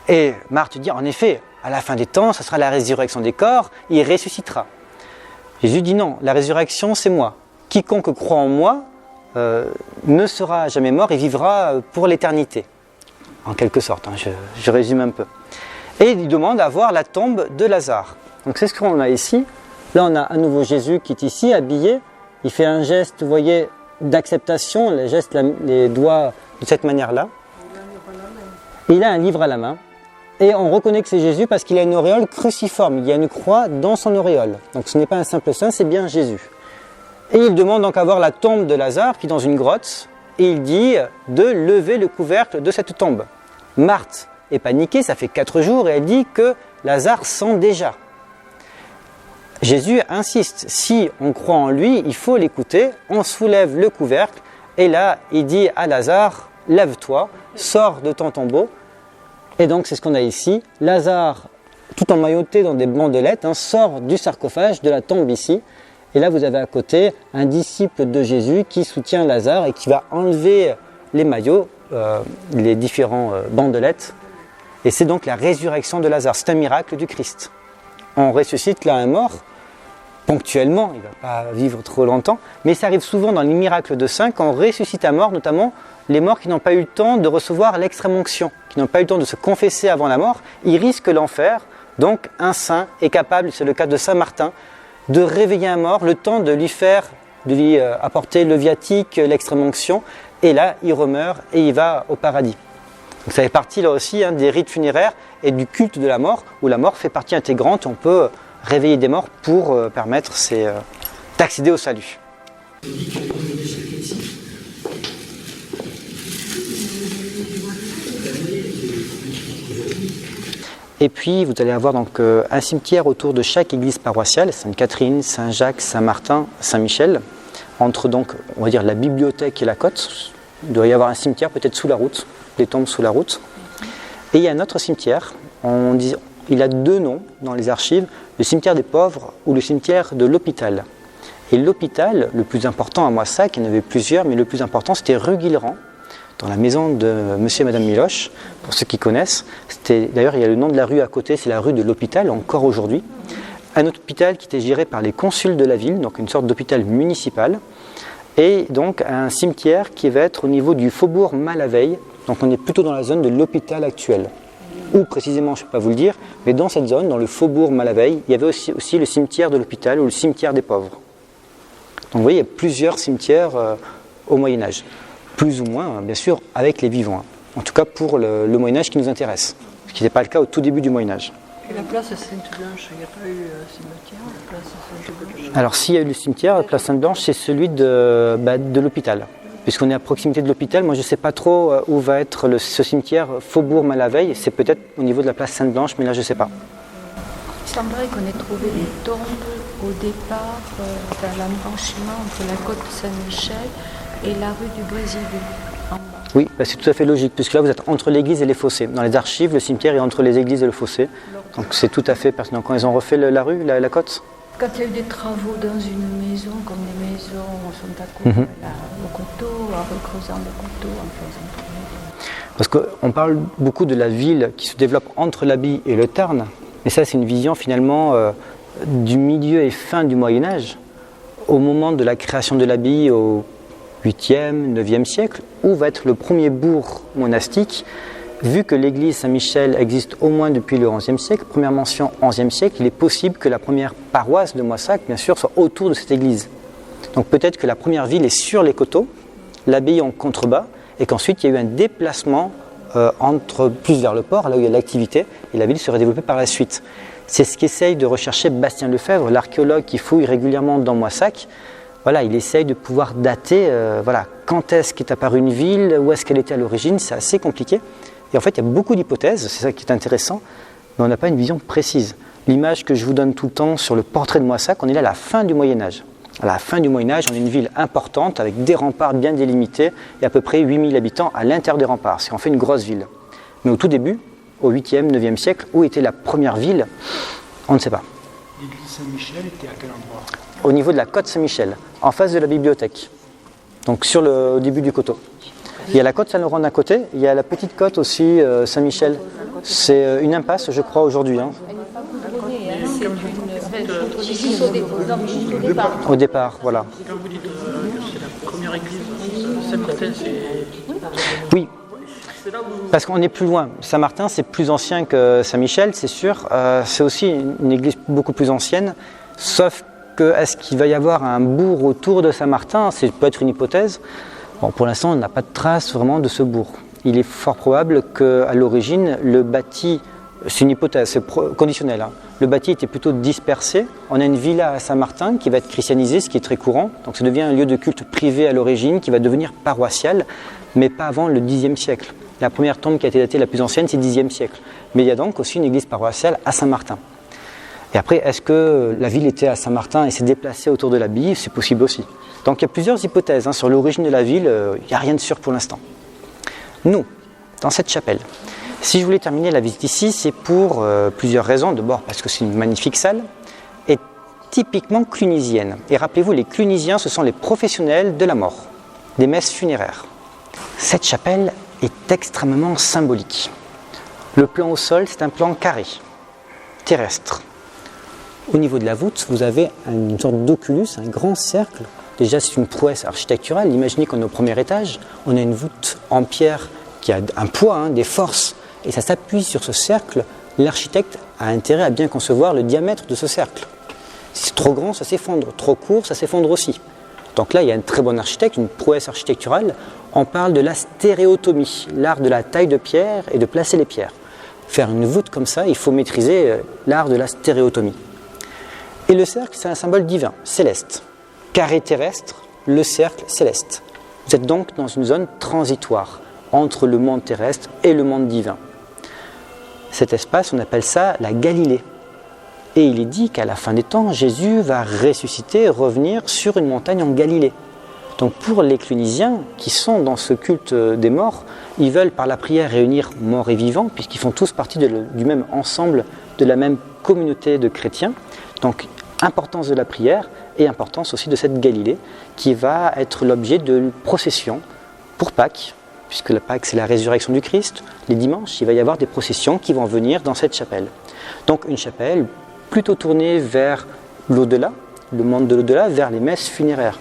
Et Marthe dit, en effet, à la fin des temps, ce sera la résurrection des corps, il ressuscitera. Jésus dit non, la résurrection, c'est moi. Quiconque croit en moi ne sera jamais mort et vivra pour l'éternité. En quelque sorte, je résume un peu. Et il demande à voir la tombe de Lazare. Donc c'est ce qu'on a ici. Là, on a à nouveau Jésus qui est ici, habillé. Il fait un geste, vous voyez, d'acceptation, les doigts de cette manière-là. Il a un livre à la main. Et on reconnaît que c'est Jésus parce qu'il a une auréole cruciforme. Il y a une croix dans son auréole. Donc ce n'est pas un simple saint, c'est bien Jésus. Et il demande donc à voir la tombe de Lazare qui est dans une grotte. Et il dit de lever le couvercle de cette tombe. Marthe est paniquée, ça fait 4 jours, et elle dit que Lazare sent déjà. Jésus insiste, si on croit en lui, il faut l'écouter, on soulève le couvercle, et là, il dit à Lazare, lève-toi, sors de ton tombeau. Et donc, c'est ce qu'on a ici. Lazare, tout emmailloté dans des bandelettes, sort du sarcophage, de la tombe ici. Et là, vous avez à côté un disciple de Jésus qui soutient Lazare et qui va enlever les maillots, les différents bandelettes. Et c'est donc la résurrection de Lazare. C'est un miracle du Christ. On ressuscite là un mort, ponctuellement, il ne va pas vivre trop longtemps, mais ça arrive souvent dans les miracles de saints quand on ressuscite un mort, notamment les morts qui n'ont pas eu le temps de recevoir l'extrême-onction, qui n'ont pas eu le temps de se confesser avant la mort, ils risquent l'enfer. Donc un saint est capable, c'est le cas de Saint Martin, de réveiller un mort, le temps de lui apporter le viatique, l'extrême-onction, et là il remeurt et il va au paradis. Donc ça fait partie là aussi des rites funéraires et du culte de la mort, où la mort fait partie intégrante, on peut réveiller des morts pour permettre d'accéder au salut. Et puis, vous allez avoir donc un cimetière autour de chaque église paroissiale, Sainte-Catherine, Saint-Jacques, Saint-Martin, Saint-Michel. Entre donc, on va dire, la bibliothèque et la côte, il doit y avoir un cimetière peut-être sous la route, des tombes sous la route. Et il y a un autre cimetière, il a 2 noms dans les archives, le cimetière des pauvres ou le cimetière de l'hôpital. Et l'hôpital, le plus important à Moissac, il y en avait plusieurs, mais le plus important c'était rue Guilherand, dans la maison de monsieur et madame Miloche, pour ceux qui connaissent. D'ailleurs, il y a le nom de la rue à côté, c'est la rue de l'hôpital, encore aujourd'hui. Un hôpital qui était géré par les consuls de la ville, donc une sorte d'hôpital municipal. Et donc un cimetière qui va être au niveau du faubourg Malaveille, donc on est plutôt dans la zone de l'hôpital actuel. Où précisément, je ne peux pas vous le dire, mais dans cette zone, dans le faubourg Malaveille, il y avait aussi le cimetière de l'hôpital ou le cimetière des pauvres. Donc vous voyez, il y a plusieurs cimetières au Moyen-Âge. Plus ou moins, bien sûr, avec les vivants. En tout cas pour le Moyen-Âge qui nous intéresse, ce qui n'était pas le cas au tout début du Moyen-Âge. Et la place Sainte-Blanche, il n'y a pas eu cimetière, la place Sainte-Blanche? Alors s'il y a eu le cimetière, la place Sainte-Blanche, c'est celui de l'hôpital. Puisqu'on est à proximité de l'hôpital, moi je ne sais pas trop où va être ce cimetière Faubourg Malaveille, c'est peut-être au niveau de la place Sainte-Blanche, mais là je ne sais pas. Il semblerait qu'on ait trouvé les tombes au départ vers l'embranchement entre la côte Saint-Michel et la rue du Brésil. En bas. Oui, c'est tout à fait logique, puisque là vous êtes entre l'église et les fossés. Dans les archives, le cimetière est entre les églises et le fossé. Donc c'est tout à fait pertinent. Quand ils ont refait la rue, la côte. Quand il y a eu des travaux dans une maison, comme les maisons sont à côté, au couteau, en recreusant le couteau, en faisant tourner. Parce qu'on parle beaucoup de la ville qui se développe entre l'Abbille et le Tarn, mais ça c'est une vision finalement du milieu et fin du Moyen-Âge, au moment de la création de l'Abbille au 8e, 9e siècle, où va être le premier bourg monastique. Vu que l'église Saint-Michel existe au moins depuis le XIe siècle, première mention XIe siècle, il est possible que la première paroisse de Moissac, bien sûr, soit autour de cette église. Donc peut-être que la première ville est sur les coteaux, l'abbaye en contrebas, et qu'ensuite il y a eu un déplacement plus vers le port, là où il y a l'activité, et la ville serait développée par la suite. C'est ce qu'essaye de rechercher Bastien Lefebvre, l'archéologue qui fouille régulièrement dans Moissac. Voilà, il essaye de pouvoir dater quand est-ce qu'est apparue une ville, où est-ce qu'elle était à l'origine, c'est assez compliqué. Et en fait, il y a beaucoup d'hypothèses, c'est ça qui est intéressant, mais on n'a pas une vision précise. L'image que je vous donne tout le temps sur le portrait de Moissac, on est là à la fin du Moyen-Âge. À la fin du Moyen-Âge, on est une ville importante avec des remparts bien délimités et à peu près 8000 habitants à l'intérieur des remparts. C'est en fait une grosse ville. Mais au tout début, au 8e, 9e siècle, où était la première ville, on ne sait pas. L'église Saint-Michel était à quel endroit? Au niveau de la côte Saint-Michel, en face de la bibliothèque. Donc au début du coteau. Il y a la côte Saint-Laurent d'un côté, il y a la petite côte aussi Saint-Michel. C'est une impasse, je crois, aujourd'hui. Hein. Au départ, voilà. Quand vous dites que c'est la première église, Saint-Martin, c'est... Oui, parce qu'on est plus loin. Saint-Martin, c'est plus ancien que Saint-Michel, c'est sûr. C'est aussi une église beaucoup plus ancienne, sauf que est-ce qu'il va y avoir un bourg autour de Saint-Martin? C'est peut-être une hypothèse. Bon, pour l'instant, on n'a pas de trace vraiment de ce bourg. Il est fort probable qu'à l'origine, le bâti, c'est une hypothèse, c'est conditionnel, hein. Le bâti était plutôt dispersé. On a une villa à Saint-Martin qui va être christianisée, ce qui est très courant. Donc ça devient un lieu de culte privé à l'origine qui va devenir paroissial, mais pas avant le Xe siècle. La première tombe qui a été datée la plus ancienne, c'est le Xe siècle. Mais il y a donc aussi une église paroissiale à Saint-Martin. Et après, est-ce que la ville était à Saint-Martin et s'est déplacée autour de l'abbaye? C'est possible aussi. Donc il y a plusieurs hypothèses sur l'origine de la ville, il n'y a rien de sûr pour l'instant. Nous, dans cette chapelle, si je voulais terminer la visite ici, c'est pour plusieurs raisons. D'abord parce que c'est une magnifique salle et typiquement clunisienne. Et rappelez-vous, les clunisiens, ce sont les professionnels de la mort, des messes funéraires. Cette chapelle est extrêmement symbolique. Le plan au sol, c'est un plan carré, terrestre. Au niveau de la voûte, vous avez une sorte d'oculus, un grand cercle. Déjà, c'est une prouesse architecturale. Imaginez qu'on est au premier étage, on a une voûte en pierre qui a un poids, des forces, et ça s'appuie sur ce cercle. L'architecte a intérêt à bien concevoir le diamètre de ce cercle. Si c'est trop grand, ça s'effondre. Trop court, ça s'effondre aussi. Donc là, il y a un très bon architecte, une prouesse architecturale. On parle de la stéréotomie, l'art de la taille de pierre et de placer les pierres. Faire une voûte comme ça, il faut maîtriser l'art de la stéréotomie. Et le cercle, c'est un symbole divin, céleste. Carré terrestre, le cercle céleste. Vous êtes donc dans une zone transitoire entre le monde terrestre et le monde divin. Cet espace, on appelle ça la Galilée. Et il est dit qu'à la fin des temps, Jésus va ressusciter, revenir sur une montagne en Galilée. Donc pour les clunisiens qui sont dans ce culte des morts, ils veulent par la prière réunir morts et vivants, puisqu'ils font tous partie du même ensemble, de la même communauté de chrétiens. Donc importance de la prière et importance aussi de cette Galilée, qui va être l'objet de processions pour Pâques, puisque la Pâques c'est la résurrection du Christ. Les dimanches, il va y avoir des processions qui vont venir dans cette chapelle. Donc une chapelle plutôt tournée vers l'au-delà, le monde de l'au-delà, vers les messes funéraires.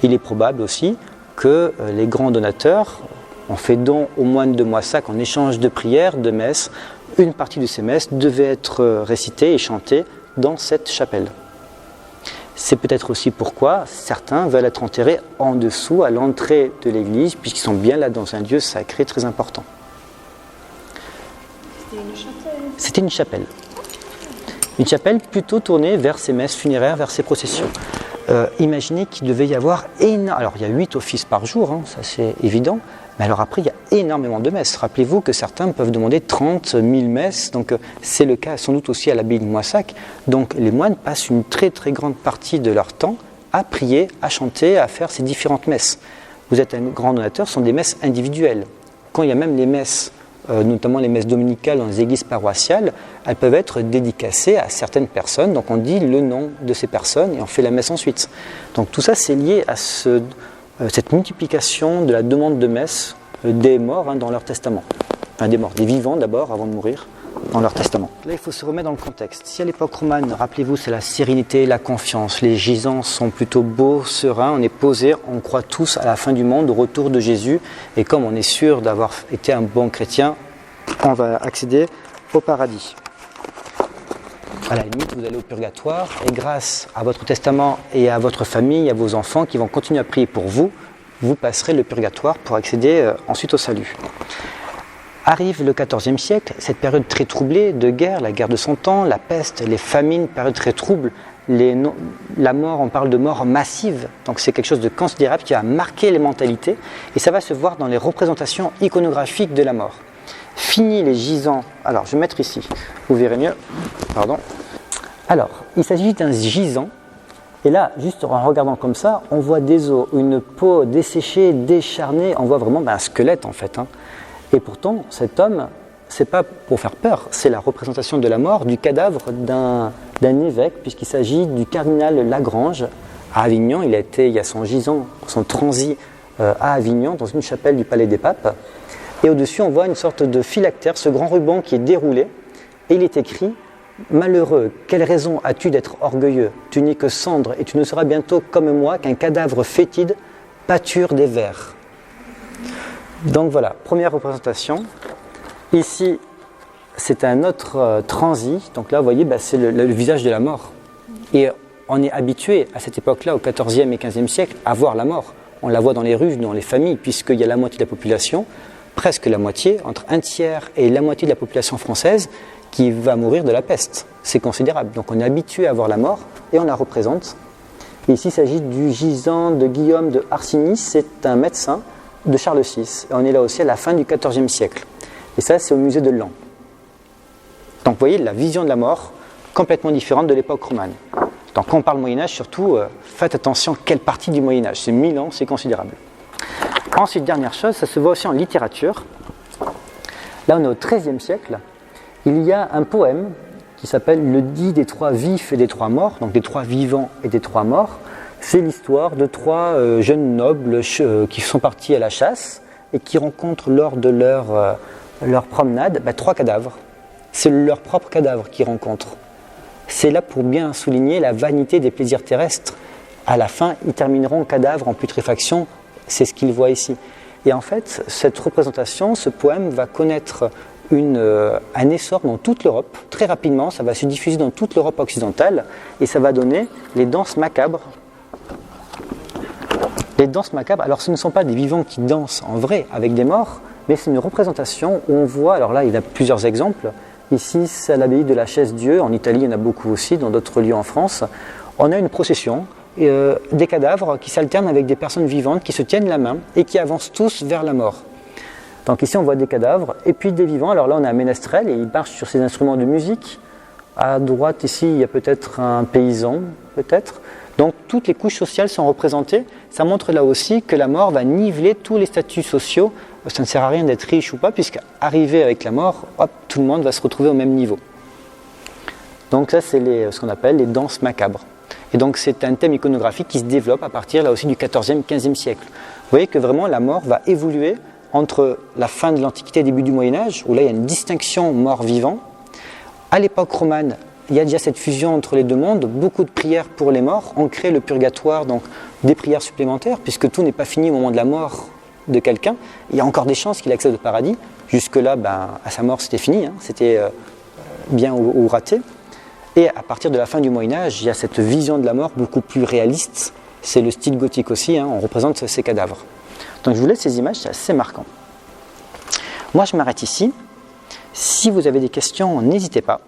Il est probable aussi que les grands donateurs ont fait don aux moines de Moissac en échange de prières, de messes. Une partie de ces messes devait être récitée et chantée dans cette chapelle. C'est peut-être aussi pourquoi certains veulent être enterrés en dessous, à l'entrée de l'église, puisqu'ils sont bien là dans un lieu sacré très important. C'était une chapelle. Une chapelle plutôt tournée vers ces messes funéraires, vers ces processions. Imaginez qu'il devait y avoir alors il y a 8 offices par jour, hein, ça c'est évident, mais alors après il y a énormément de messes. Rappelez-vous que certains peuvent demander 30 000 messes, donc c'est le cas sans doute aussi à l'abbaye de Moissac. Donc les moines passent une très très grande partie de leur temps à prier, à chanter, à faire ces différentes messes. Vous êtes un grand donateur, ce sont des messes individuelles. Quand il y a même les messes, notamment les messes dominicales dans les églises paroissiales, elles peuvent être dédicacées à certaines personnes, donc on dit le nom de ces personnes et on fait la messe ensuite. Donc tout ça c'est lié à cette multiplication de la demande de messe des morts dans leur testament. Enfin des morts, des vivants d'abord avant de mourir dans leur testament. Là il faut se remettre dans le contexte. Si à l'époque romane, rappelez-vous, c'est la sérénité, la confiance, les gisants sont plutôt beaux, sereins, on est posé, on croit tous à la fin du monde, au retour de Jésus, et comme on est sûr d'avoir été un bon chrétien, on va accéder au paradis. À la limite, vous allez au purgatoire, et grâce à votre testament et à votre famille, à vos enfants qui vont continuer à prier pour vous, vous passerez le purgatoire pour accéder ensuite au salut. Arrive le XIVe siècle, cette période très troublée de guerre, la guerre de 100 ans, la peste, les famines, période très trouble, la mort, on parle de mort massive, donc c'est quelque chose de considérable qui va marquer les mentalités, et ça va se voir dans les représentations iconographiques de la mort. Fini les gisants, alors je vais mettre ici, vous verrez mieux, pardon. Alors, il s'agit d'un gisant, et là, juste en regardant comme ça, on voit des os, une peau desséchée, décharnée, on voit vraiment un squelette en fait. Et pourtant, cet homme, c'est pas pour faire peur, c'est la représentation de la mort du cadavre d'un évêque, puisqu'il s'agit du cardinal Lagrange à Avignon. Il y a son gisant, son transit à Avignon, dans une chapelle du Palais des Papes. Et au-dessus, on voit une sorte de phylactère, ce grand ruban qui est déroulé, et il est écrit « Malheureux, quelle raison as-tu d'être orgueilleux? Tu n'es que cendre, et tu ne seras bientôt comme moi qu'un cadavre fétide, pâture des vers. » Donc voilà, première représentation. Ici, c'est un autre transit. Donc là, vous voyez, c'est le visage de la mort. Et on est habitué à cette époque-là, au XIVe et XVe siècle, à voir la mort. On la voit dans les rues, dans les familles, puisqu'il y a la moitié de la population, presque la moitié, entre un tiers et la moitié de la population française, qui va mourir de la peste. C'est considérable. Donc on est habitué à voir la mort et on la représente. Et ici, il s'agit du gisant de Guillaume de Arsigny. C'est un médecin de Charles VI. Et on est là aussi à la fin du XIVe siècle. Et ça, c'est au musée de Laon. Donc vous voyez, la vision de la mort, complètement différente de l'époque romane. Donc quand on parle Moyen-Âge, surtout, faites attention quelle partie du Moyen-Âge. C'est 1000 ans, c'est considérable. Ensuite, dernière chose, ça se voit aussi en littérature. Là, on est au XIIIe siècle. Il y a un poème qui s'appelle « Le dit des trois vifs et des trois morts », donc des trois vivants et des trois morts. C'est l'histoire de trois jeunes nobles qui sont partis à la chasse et qui rencontrent lors de leur promenade trois cadavres. C'est leur propre cadavre qu'ils rencontrent. C'est là pour bien souligner la vanité des plaisirs terrestres. À la fin, ils termineront cadavres en putréfaction, c'est ce qu'ils voient ici. Et en fait, cette représentation, ce poème va connaître un essor dans toute l'Europe. Très rapidement, ça va se diffuser dans toute l'Europe occidentale et ça va donner les danses macabres. Les danses macabres, alors ce ne sont pas des vivants qui dansent en vrai avec des morts, mais c'est une représentation où on voit, alors là il y a plusieurs exemples, ici c'est à l'abbaye de la Chaise-Dieu, en Italie il y en a beaucoup aussi, dans d'autres lieux en France, on a une procession, des cadavres qui s'alternent avec des personnes vivantes qui se tiennent la main et qui avancent tous vers la mort. Donc ici on voit des cadavres et puis des vivants. Alors là on a un ménestrel et il marche sur ses instruments de musique. À droite ici il y a peut-être un paysan, peut-être. Donc toutes les couches sociales sont représentées. Ça montre là aussi que la mort va niveler tous les statuts sociaux. Ça ne sert à rien d'être riche ou pas, puisqu'arrivé avec la mort, hop, tout le monde va se retrouver au même niveau. Donc ça c'est ce qu'on appelle les danses macabres. Et donc c'est un thème iconographique qui se développe à partir là aussi du XIVe, XVe siècle. Vous voyez que vraiment la mort va évoluer entre la fin de l'Antiquité et le début du Moyen-Âge, où là il y a une distinction mort-vivant. À l'époque romane, il y a déjà cette fusion entre les deux mondes, beaucoup de prières pour les morts, on crée le purgatoire, donc des prières supplémentaires, puisque tout n'est pas fini au moment de la mort de quelqu'un, il y a encore des chances qu'il accède au paradis. Jusque-là, à sa mort c'était fini, c'était bien ou raté. Et à partir de la fin du Moyen-Âge, il y a cette vision de la mort beaucoup plus réaliste, c'est le style gothique aussi, on représente ces cadavres. Donc je vous laisse ces images, c'est assez marquant. Moi je m'arrête ici. Si vous avez des questions, n'hésitez pas.